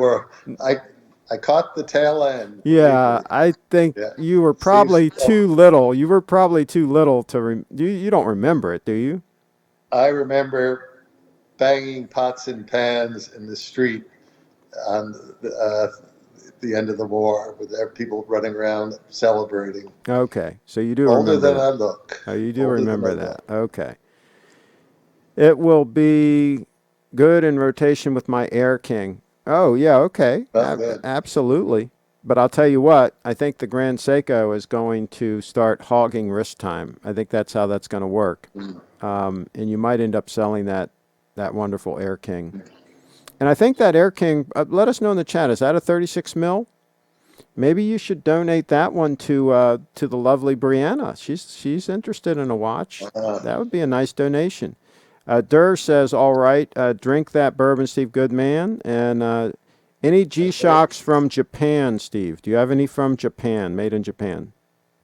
I caught the tail end. Yeah, I think you were probably too little. You were probably too little to you don't remember it, do you? I remember banging pots and pans in the street on the end of the war with people running around celebrating. Okay, so you do Older remember than that. I look. Oh, you do Older remember than I that. look. Okay. It will be good in rotation with my Air King. Oh, yeah, okay. Good. Absolutely. But I'll tell you what, I think the Grand Seiko is going to start hogging wrist time. I think that's how that's going to work. And you might end up selling that that wonderful Air King. And I think that Air King, let us know in the chat, is that a 36 mil? Maybe you should donate that one to the lovely Brianna. She's interested in a watch. That would be a nice donation. Durr says, all right, drink that bourbon, Steve Goodman. And any G-Shocks from Japan, Steve? Do you have any from Japan, made in Japan?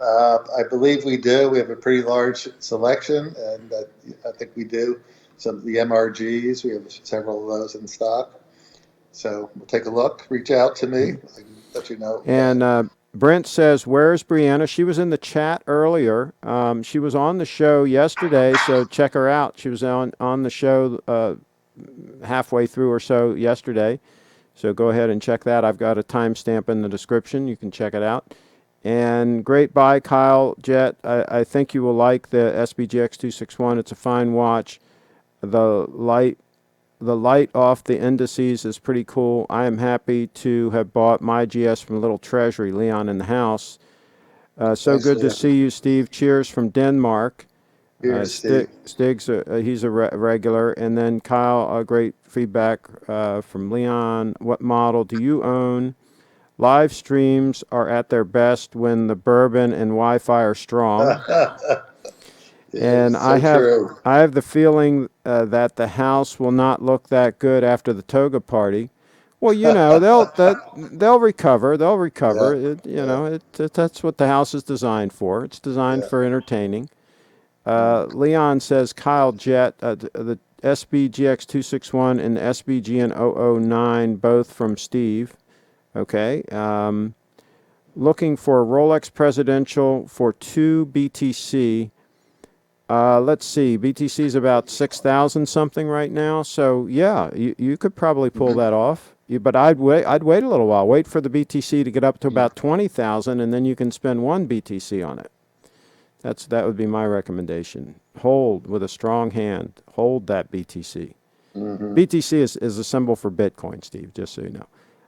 I believe we do. We have a pretty large selection, and I think we do. Some of the MRGs, we have several of those in stock. So we'll take a look. Reach out to me. I can let you know. And Brent says, where's Brianna? She was in the chat earlier. She was on the show yesterday, so check her out. She was on the show halfway through or so yesterday. So go ahead and check that. I've got a timestamp in the description. You can check it out. And great buy, Kyle Jet. I think you will like the SBGX 261. It's a fine watch. The light off the indices is pretty cool. I am happy to have bought my GS from Little Treasury, Leon in the house. So Nice, good to Leon. see you, Steve. Cheers from Denmark. Cheers, Steve. Stig's he's a regular. And then Kyle, great feedback from Leon. What model do you own? Live streams are at their best when the bourbon and Wi-Fi are strong. And I have the feeling that the house will not look that good after the toga party. Well, they'll recover. They'll recover. Yeah. That's what the house is designed for. It's designed for entertaining. Leon says, Kyle Jet, the SBGX 261 and the SBGN 009, both from Steve. Okay. Looking for a Rolex Presidential for 2 BTC. Let's see. BTC is about 6,000 something right now. So yeah, you could probably pull that off. But I'd wait a little while. Wait for the BTC to get up to about 20,000, and then you can spend 1 BTC on it. That would be my recommendation. Hold with a strong hand. Hold that BTC. BTC is a symbol for Bitcoin, Steve, just so you know.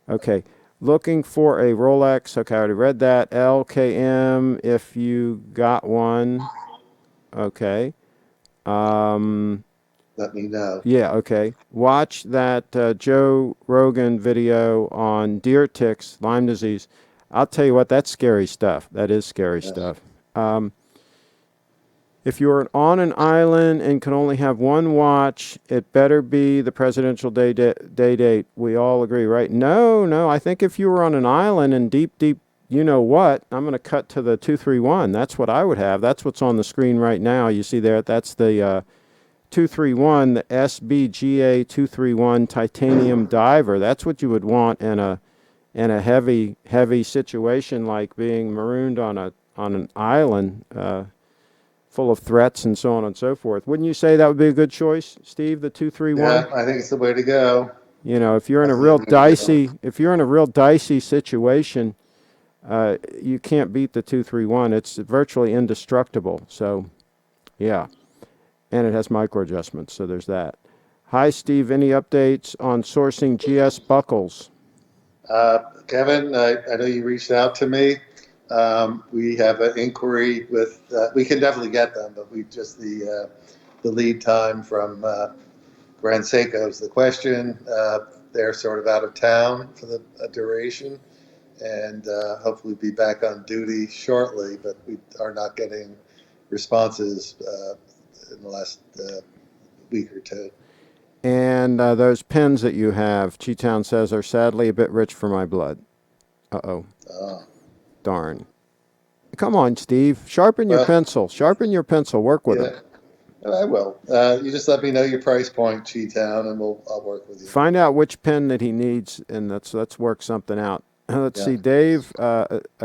Okay. Looking for a Rolex. Okay, I already read that. LKM, if you got one. Okay. Let me know. Yeah, okay. Watch that Joe Rogan video on deer ticks, Lyme disease. I'll tell you what, that's scary stuff. That is scary stuff. If you're on an island and can only have one watch, it better be the presidential day date. We all agree, right? No. I think if you were on an island and deep, you know what? I'm going to cut to the 231. That's what I would have. That's what's on the screen right now. You see there, that's the 231, the SBGA 231 titanium diver. That's what you would want in a heavy situation like being marooned on an island full of threats and so on and so forth. Wouldn't you say that would be a good choice, Steve, the 231? Yeah, I think it's the way to go. You know, if you're in a real dicey situation, you can't beat the 231. It's virtually indestructible. So, yeah. And it has micro adjustments, so there's that. Hi, Steve. Any updates on sourcing GS buckles? Kevin, I know you reached out to me. We have an inquiry with. We can definitely get them, but the lead time from Grand Seiko is the question. They're sort of out of town for the duration, and hopefully be back on duty shortly. But we are not getting responses in the last week or two. And those pens that you have, Chi-Town says, are sadly a bit rich for my blood. Uh-oh. Darn. Come on, Steve. Sharpen your pencil. Sharpen your pencil. Work with it. I will. You just let me know your price point, Chi-Town, and I'll work with you. Find out which pen that he needs, and let's work something out. Let's see. Dave,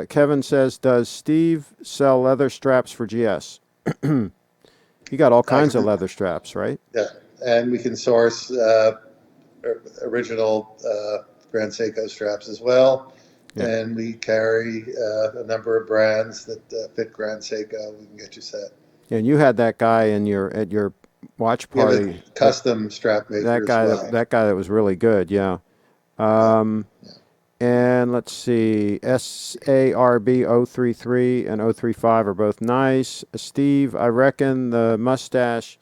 Kevin says, does Steve sell leather straps for GS? You got all kinds of leather straps, right? Yeah, and we can source original Grand Seiko straps as well. Yeah. And we carry a number of brands that fit Grand Seiko. We can get you set. Yeah, and you had that guy at your watch party. Custom strap maker. That guy that was really good. Yeah. And let's see, SARB 033 and 035 are both nice. Steve, I reckon the mustache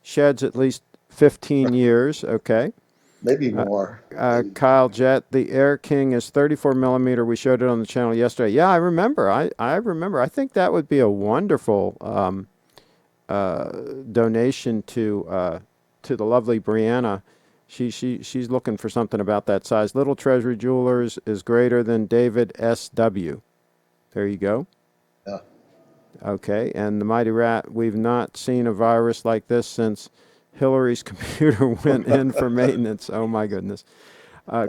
sheds at least 15 years. Okay. Maybe more. Maybe. Kyle Jett, the Air King is 34 millimeter. We showed it on the channel yesterday. Yeah, I remember. I remember. I think that would be a wonderful donation to the lovely Brianna. She's looking for something about that size. Little Treasury Jewelers is greater than David S.W. There you go. Yeah. Okay, and the Mighty Rat, we've not seen a virus like this since Hillary's computer went in for maintenance. Oh my goodness.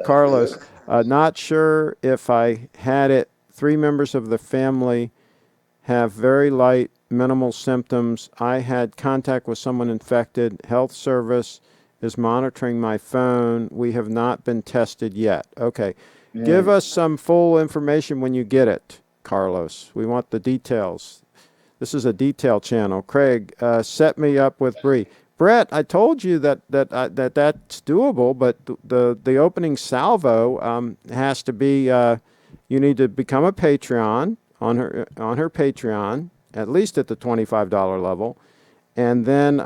Carlos, not sure if I had it. 3 members of the family have very light, minimal symptoms. I had contact with someone infected. Health service is monitoring my phone. We have not been tested yet. Okay. Give us some full information when you get it, Carlos. We want the details. This is a detail channel. Craig, set me up with Bree. Brett, I told you that that's doable, but the opening salvo has to be. You need to become a Patreon on her Patreon, at least at the $25 level, and then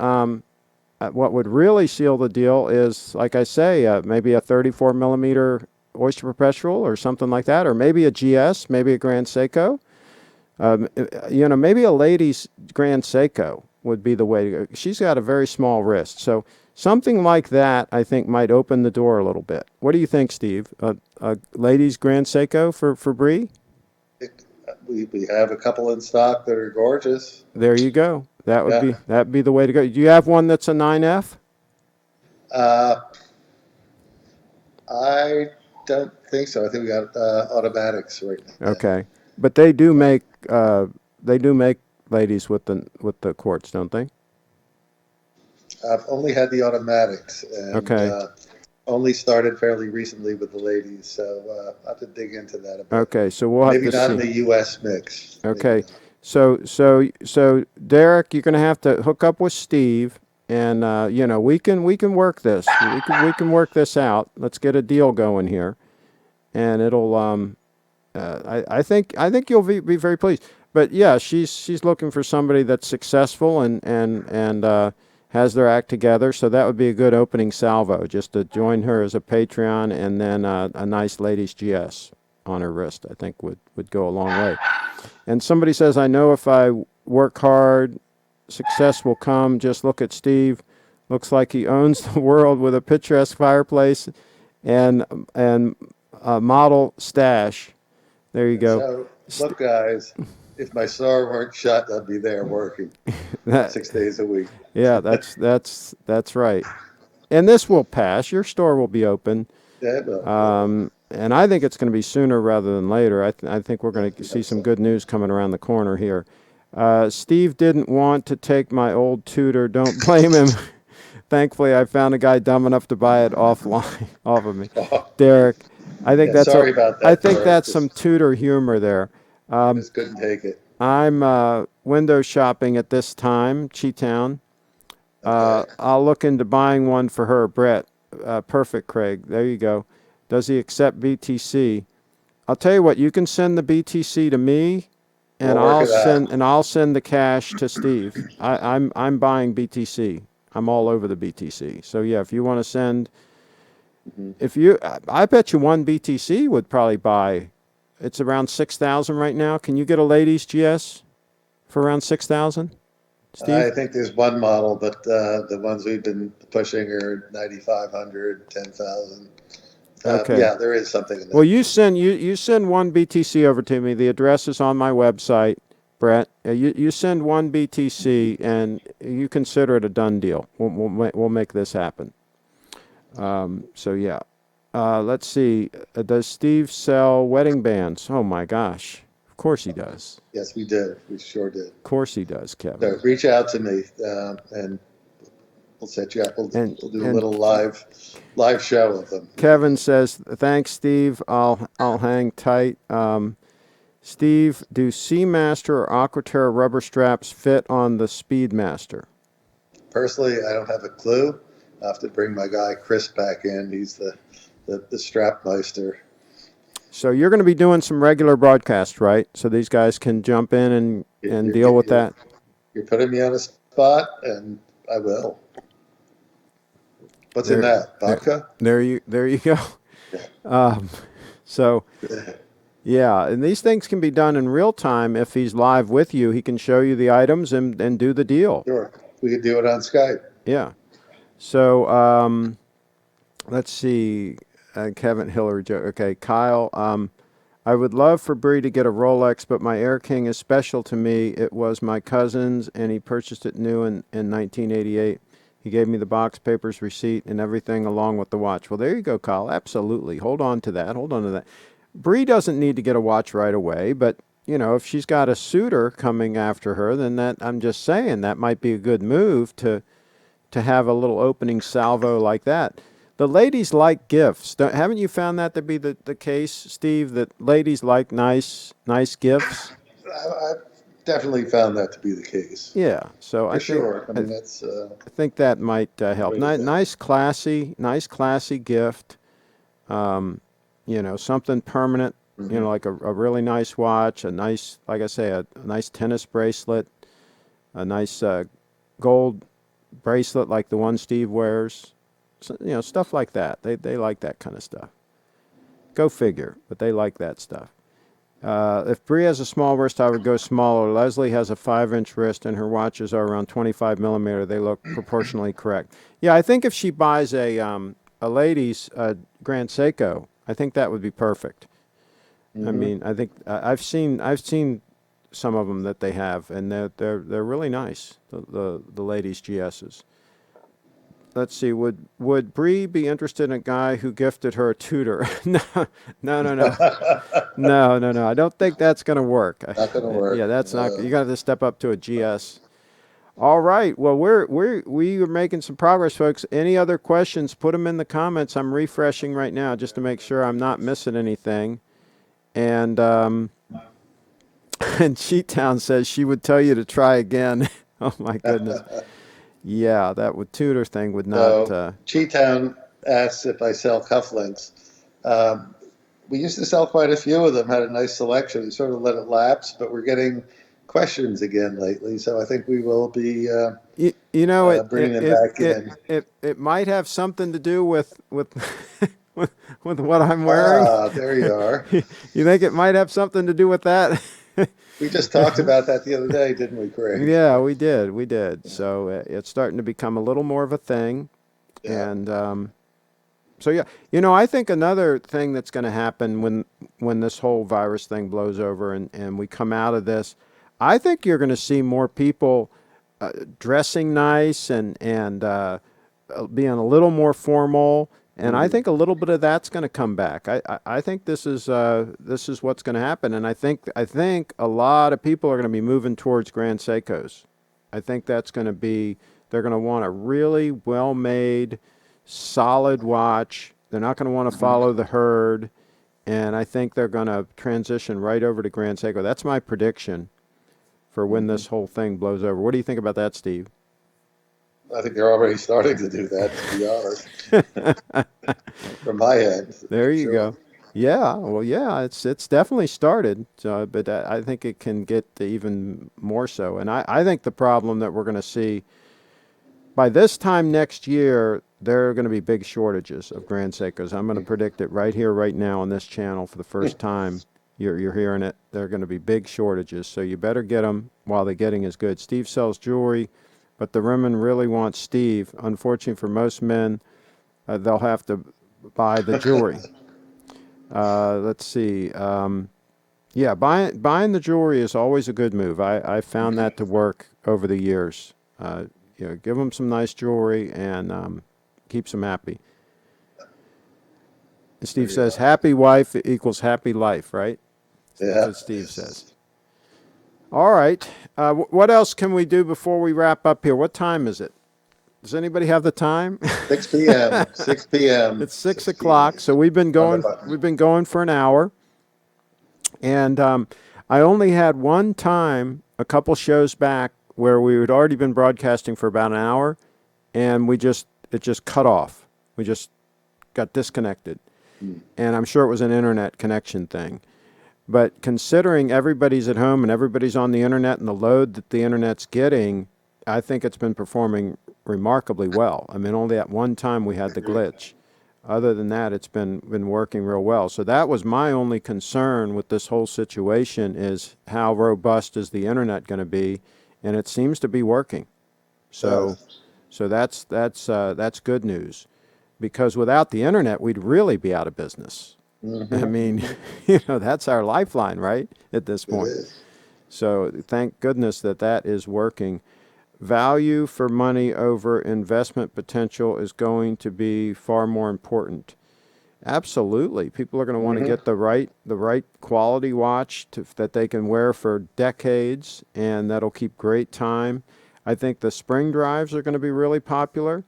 what would really seal the deal is, like I say, maybe a 34 millimeter Oyster Perpetual or something like that, or maybe a GS, maybe a Grand Seiko. Maybe a lady's Grand Seiko would be the way to go. She's got a very small wrist. So something like that, I think, might open the door a little bit. What do you think, Steve? A lady's Grand Seiko for Bree? We have a couple in stock that are gorgeous. There you go. That'd be the way to go. Do you have one that's a 9F? I don't think so. I think we got automatics right now. Okay. But they do make ladies with the quartz, don't they? I've only had the automatics, and only started fairly recently with the ladies, so I have to dig into that a bit. Okay, so we'll have maybe to not see. in the U.S. mix. Okay, so Derek, you're going to have to hook up with Steve, and we can work this. We can work this out. Let's get a deal going here, and it'll I think you'll be very pleased. But yeah, she's looking for somebody that's successful and has their act together. So that would be a good opening salvo, just to join her as a Patreon, and then a nice ladies GS on her wrist. I think would go a long way. And somebody says, I know if I work hard, success will come. Just look at Steve. Looks like he owns the world with a picturesque fireplace and a model stash. There you go. So, look, guys, if my store weren't shut, I'd be there working 6 days a week. Yeah, that's right. And this will pass. Your store will be open. Yeah, it will. And I think it's going to be sooner rather than later. I think we're going to see some good news coming around the corner here. Steve didn't want to take my old Tudor. Don't blame him. Thankfully, I found a guy dumb enough to buy it offline off of me. Derek, I think sorry about that. I think that's some Tudor humor there. Just couldn't take it. I'm window shopping at this time, Cheetown. I'll look into buying one for her, Brett. Perfect, Craig. There you go. Does he accept BTC? I'll tell you what. You can send the BTC to me, and I'll send the cash to Steve. I'm buying BTC. I'm all over the BTC. So yeah, if you want to send, I bet you one BTC would probably buy. It's around 6,000 right now. Can you get a ladies GS for around 6,000? Steve? I think there's one model, but the ones we've been pushing are 9,500, 10,000. Okay. Yeah, there is something in there. Well, you send one BTC over to me. The address is on my website, Brett. You send one BTC, and you consider it a done deal. We'll make this happen. So yeah. Let's see. Does Steve sell wedding bands? Oh my gosh. Of course he does. Yes, we did. We sure did. Of course he does, Kevin. So reach out to me, and we'll set you up. We'll do a little live show of them. Kevin says, "Thanks, Steve. I'll hang tight." Steve, do Seamaster or Aquaterra rubber straps fit on the Speedmaster? Personally, I don't have a clue. I have to bring my guy Chris back in. He's the strap meister. So you're going to be doing some regular broadcasts, right? So these guys can jump in and deal with that. You're putting me on a spot, and I will. What's in that? There, Vodka? there you go. Um, so yeah, and these things can be done in real time. If he's live with you, he can show you the items and do the deal. Sure. We could do it on Skype. Yeah. So let's see, Kevin Hillary. Okay, Kyle. I would love for Bree to get a Rolex, but my Air King is special to me. It was my cousin's, and he purchased it new in 1988. He gave me the box papers, receipt, and everything along with the watch. Well, there you go, Kyle. Absolutely. Hold on to that. Hold on to that. Bree doesn't need to get a watch right away, but if she's got a suitor coming after her, then I'm just saying that might be a good move to have a little opening salvo like that. The ladies like gifts. Haven't you found that to be the case, Steve, that ladies like nice gifts? I've definitely found that to be the case. Yeah. So For sure. I mean, that's I think that might help. Nice, classy gift. Something permanent. Like a really nice watch, a nice, like I say, a nice tennis bracelet, a nice gold bracelet like the one Steve wears. So, stuff like that. They like that kind of stuff. Go figure, but they like that stuff. If Bree has a small wrist, I would go smaller. Leslie has a 5-inch wrist, and her watches are around 25 millimeter. They look proportionally correct. Yeah, I think if she buys a lady's Grand Seiko, I think that would be perfect. I mean, I think I've seen some of them that they have, and they're really nice. The ladies' GSs. Let's see. Would Bree be interested in a guy who gifted her a tutor? No. I don't think that's going to work. not going to work. Yeah, that's not. You got to step up to a GS. All right. Well, we are making some progress, folks. Any other questions? Put them in the comments. I'm refreshing right now just to make sure I'm not missing anything. And and Cheat Town says she would tell you to try again. Oh my goodness. Yeah, that tutor thing would not. So, Cheetown asks if I sell cufflinks. We used to sell quite a few of them, had a nice selection. We sort of let it lapse, but we're getting questions again lately. So I think we will be bringing them back in. It might have something to do with with what I'm wearing. Ah, there you are. You think it might have something to do with that? We just talked about that the other day, didn't we, Craig? Yeah, we did. Yeah. So it's starting to become a little more of a thing. Yeah. And so, yeah, I think another thing that's going to happen when this whole virus thing blows over and we come out of this, I think you're going to see more people dressing nice and being a little more formal. And I think a little bit of that's going to come back. I think this is what's going to happen, and I think a lot of people are going to be moving towards Grand Seikos. I think that's going to be they're going to want a really well-made, solid watch. They're not going to want to follow the herd, and I think they're going to transition right over to Grand Seiko. That's my prediction for when this whole thing blows over. What do you think about that, Steve? I think they're already starting to do that, to be honest. From my end. There you go. Yeah, well, yeah, it's definitely started. So, but I think it can get even more so. And I think the problem that we're going to see by this time next year, there are going to be big shortages of Grand Seikos. I'm going to predict it right here, right now on this channel for the first time. You're hearing it. There are going to be big shortages. So you better get them while the getting is good. Steve sells jewelry, but the women really want Steve. Unfortunately for most men, they'll have to buy the jewelry. Let's see. Yeah, buying the jewelry is always a good move. I found that to work over the years. Give them some nice jewelry and keeps them happy. And Steve says, happy wife equals happy life, right? Yeah. That's what Steve says. All right. What else can we do before we wrap up here? What time is it? Does anybody have the time? 6 p.m. 6 p.m. It's 6 o'clock. So we've been going for an hour. And I only had one time a couple shows back where we had already been broadcasting for about an hour, and it just cut off. We just got disconnected. And I'm sure it was an internet connection thing. But considering everybody's at home and everybody's on the internet and the load that the internet's getting, I think it's been performing remarkably well. I mean, only at one time we had the glitch. Other than that, it's been working real well. So that was my only concern with this whole situation, is how robust is the internet going to be, and it seems to be working. So that's good news, because without the internet, we'd really be out of business. I mean, that's our lifeline, right, at this point. It is. So thank goodness that is working. Value for money over investment potential is going to be far more important. Absolutely. People are going to want to get the right quality watch that they can wear for decades, and that'll keep great time. I think the spring drives are going to be really popular.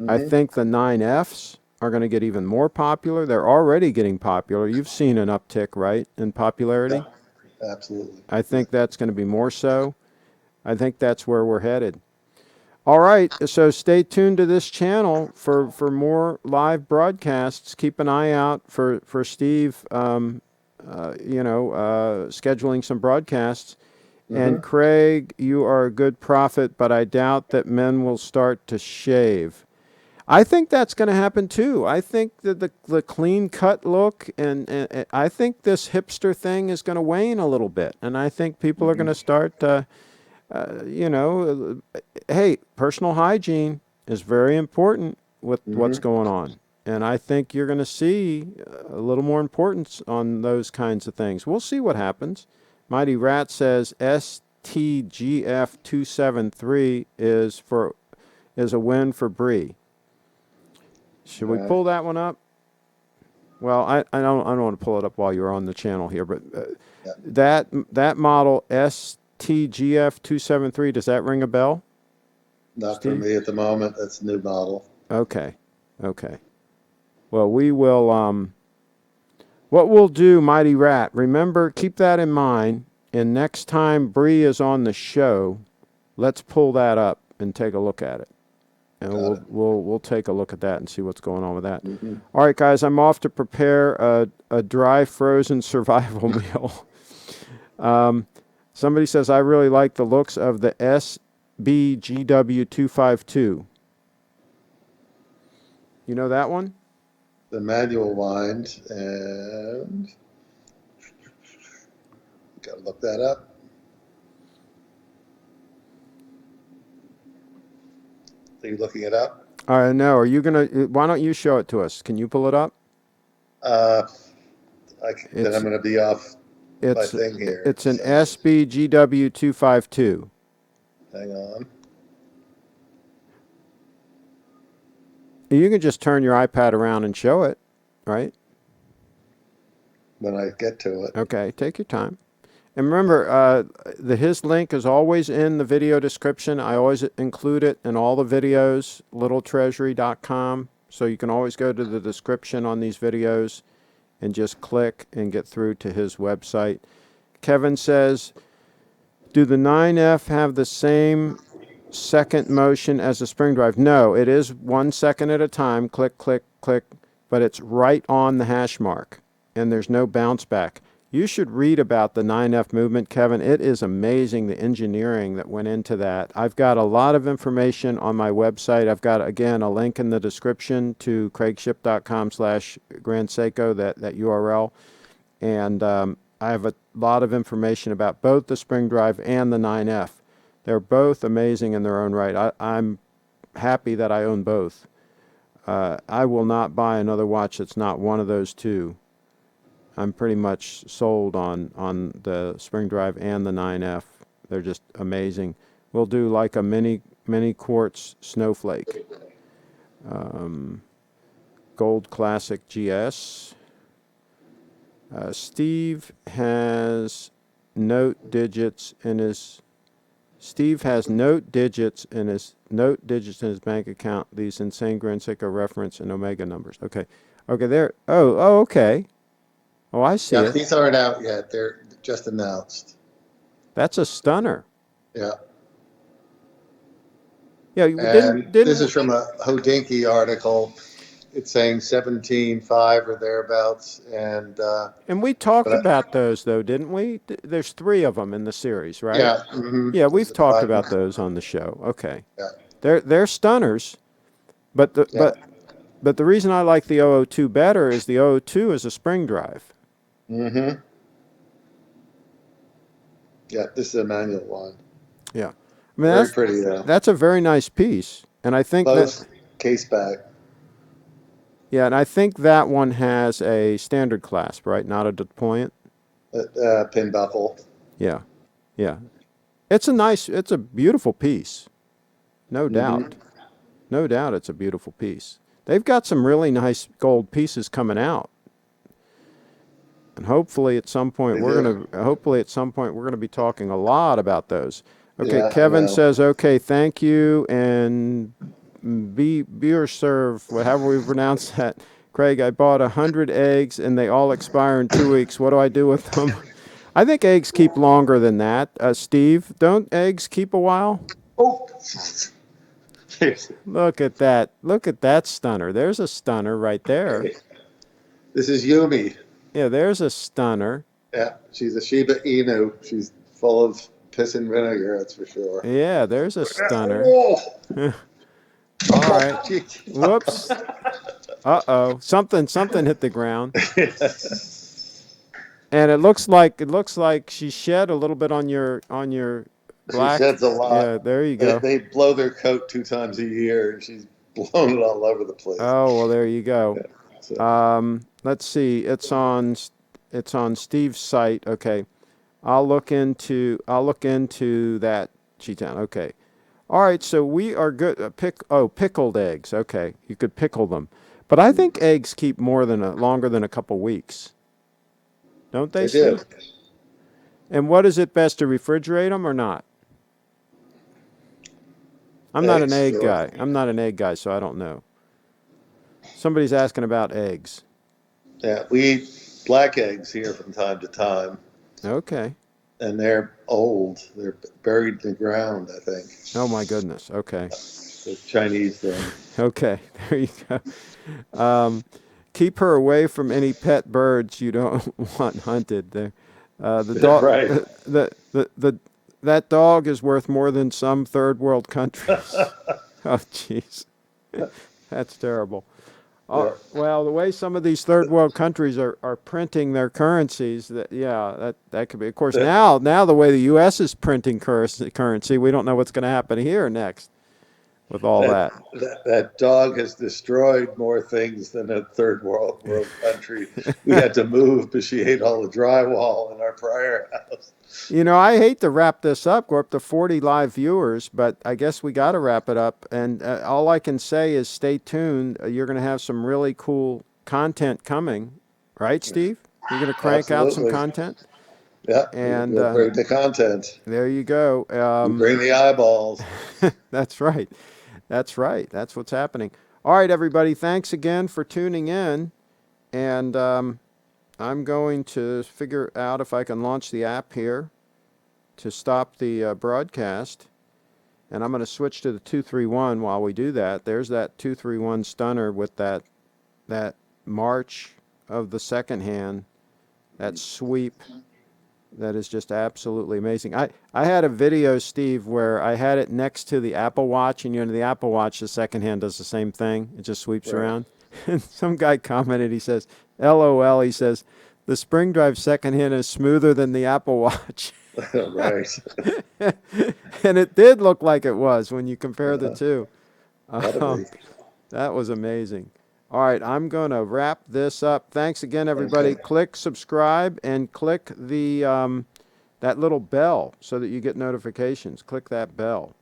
I think the 9Fs are going to get even more popular. They're already getting popular. You've seen an uptick, right, in popularity? Yeah, absolutely. I think that's going to be more so. I think that's where we're headed. All right, so stay tuned to this channel for more live broadcasts. Keep an eye out for Steve, scheduling some broadcasts. And Craig, you are a good prophet, but I doubt that men will start to shave. I think that's going to happen too. I think that the clean cut look, and I think this hipster thing is going to wane a little bit, and I think people are going to start. Hey, personal hygiene is very important with what's going on, and I think you're going to see a little more importance on those kinds of things. We'll see what happens. Mighty Rat says STGF273 is a win for Bree. Should we pull that one up? Well, I don't want to pull it up while you're on the channel here, but that model STGF273, does that ring a bell? Not Steve? for me at the moment. That's a new model. Okay. Well, we will. What we'll do, Mighty Rat, remember, keep that in mind, and next time Bree is on the show, let's pull that up and take a look at it. And we'll take a look at that and see what's going on with that. All right, guys, I'm off to prepare a dry frozen survival meal. Somebody says, I really like the looks of the SBGW252. You know that one? The manual wind, and gotta look that up. Are you looking it up? No. Are you gonna? Why don't you show it to us? Can you pull it up? Then I'm going to be off my thing here. It's an SBGW252. Hang on. You can just turn your iPad around and show it, right? When I get to it. Okay, take your time. And remember, his link is always in the video description. I always include it in all the videos, littletreasury.com. So you can always go to the description on these videos and just click and get through to his website. Kevin says, do the 9F have the same second motion as the spring drive? No, it is 1 second at a time. Click, click, click. But it's right on the hash mark, and there's no bounce back. You should read about the 9F movement, Kevin. It is amazing, the engineering that went into that. I've got a lot of information on my website. I've got, again, a link in the description to CraigShipp.com/Grand Seiko, that URL. And I have a lot of information about both the spring drive and the 9F. They're both amazing in their own right. I'm happy that I own both. I will not buy another watch that's not one of those two. I'm pretty much sold on the spring drive and the 9F. They're just amazing. We'll do like a mini quartz snowflake. Gold Classic GS. Steve has note digits in his note digits in his bank account. These insane Grand Seiko reference and Omega numbers. Okay, there. Oh, okay. Oh, I see it. These aren't out yet. They're just announced. That's a stunner. Yeah. Yeah, And this is from a Hodinkee article. It's saying 17.5 or thereabouts, and we talked about those, though, didn't we? There's 3 of them in the series, right? Yeah. Yeah, we've talked about those on the show. Okay. Yeah. They're stunners, but the reason I like the 002 better is the 002 is a spring drive. Mm-hmm. Yeah, this is a manual one. Yeah, I mean Very pretty though. that's a very nice piece, and I think Close case back. and I think that one has a standard clasp, right? Not a deployant. Pin buckle. Yeah, yeah. It's a beautiful piece, no Mm-hmm. doubt. No doubt it's a beautiful piece. They've got some really nice gold pieces coming out. And hopefully at some point we're going to be talking a lot about those. Okay, Yeah, I Kevin know. says, "Okay, thank you and be or serve, however we pronounce that. Craig, I bought 100 eggs and they all expire in 2 weeks. What do I do with them?" I think eggs keep longer than that. Steve, don't eggs keep a while? Oh, Look at that. Look at that stunner. There's a stunner right there. this is Yumi. Yeah, there's a stunner. Yeah, she's a Shiba Inu. She's full of piss and vinegar, that's for sure. Yeah, there's a stunner. Oh, All right. Whoops. Uh-oh. Something hit the ground. And it looks like she shed a little bit on your she black. sheds a lot. Yeah, there you go. They blow their coat 2 times a year, and she's blown it all over the place. Oh, well, there you go. Yeah, so. Let's see. It's on Steve's site. Okay. I'll look into that Cheetown. Okay. All right, so we are good. Pickled eggs. Okay, you could pickle them, but I think eggs keep longer than a couple weeks, don't they, They Steve? do. And what is it best to refrigerate them or not? I'm not an egg Sure. guy. I'm not an egg guy, so I don't know. Somebody's asking about eggs. Yeah, we eat black eggs here from time to time, Okay. and they're old. They're buried in the ground, I think. Oh my goodness. Okay. The Chinese thing. Okay. There you go. Keep her away from any pet birds you don't want hunted. The dog. Right. That dog is worth more than some third world countries. Oh, jeez. That's terrible. Yeah. Well, the way some of these third world countries are printing their currencies, that could be. Of course, now the way the U.S. is printing currency, we don't know what's going to happen here next with all that. That dog has destroyed more things than a third world country. We had to move because she ate all the drywall in our prior house. You know, I hate to wrap this up. We're up to 40 live viewers, but I guess we got to wrap it up. And all I can say is stay tuned. You're going to have some really cool content coming, right, Steve? You're going to crank out some content? Yeah, and we'll bring the content. There you go. Bring the eyeballs. That's right. That's right. That's what's happening. All right, everybody. Thanks again for tuning in. And I'm going to figure out if I can launch the app here to stop the broadcast. And I'm going to switch to the 231 while we do that. There's that 231 stunner with that march of the second hand, that sweep. That is just absolutely amazing. I had a video, Steve, where I had it next to the Apple Watch, and the Apple Watch, the second hand does the same thing. It just sweeps around. And some guy commented, he says, LOL, he says, the spring drive second hand is smoother than the Apple Watch. Right. And it did look like it was when you compare the two. That was amazing. All right, I'm going to wrap this up. Thanks again, everybody. Okay. Click subscribe and click the that little bell so that you get notifications. Click that bell.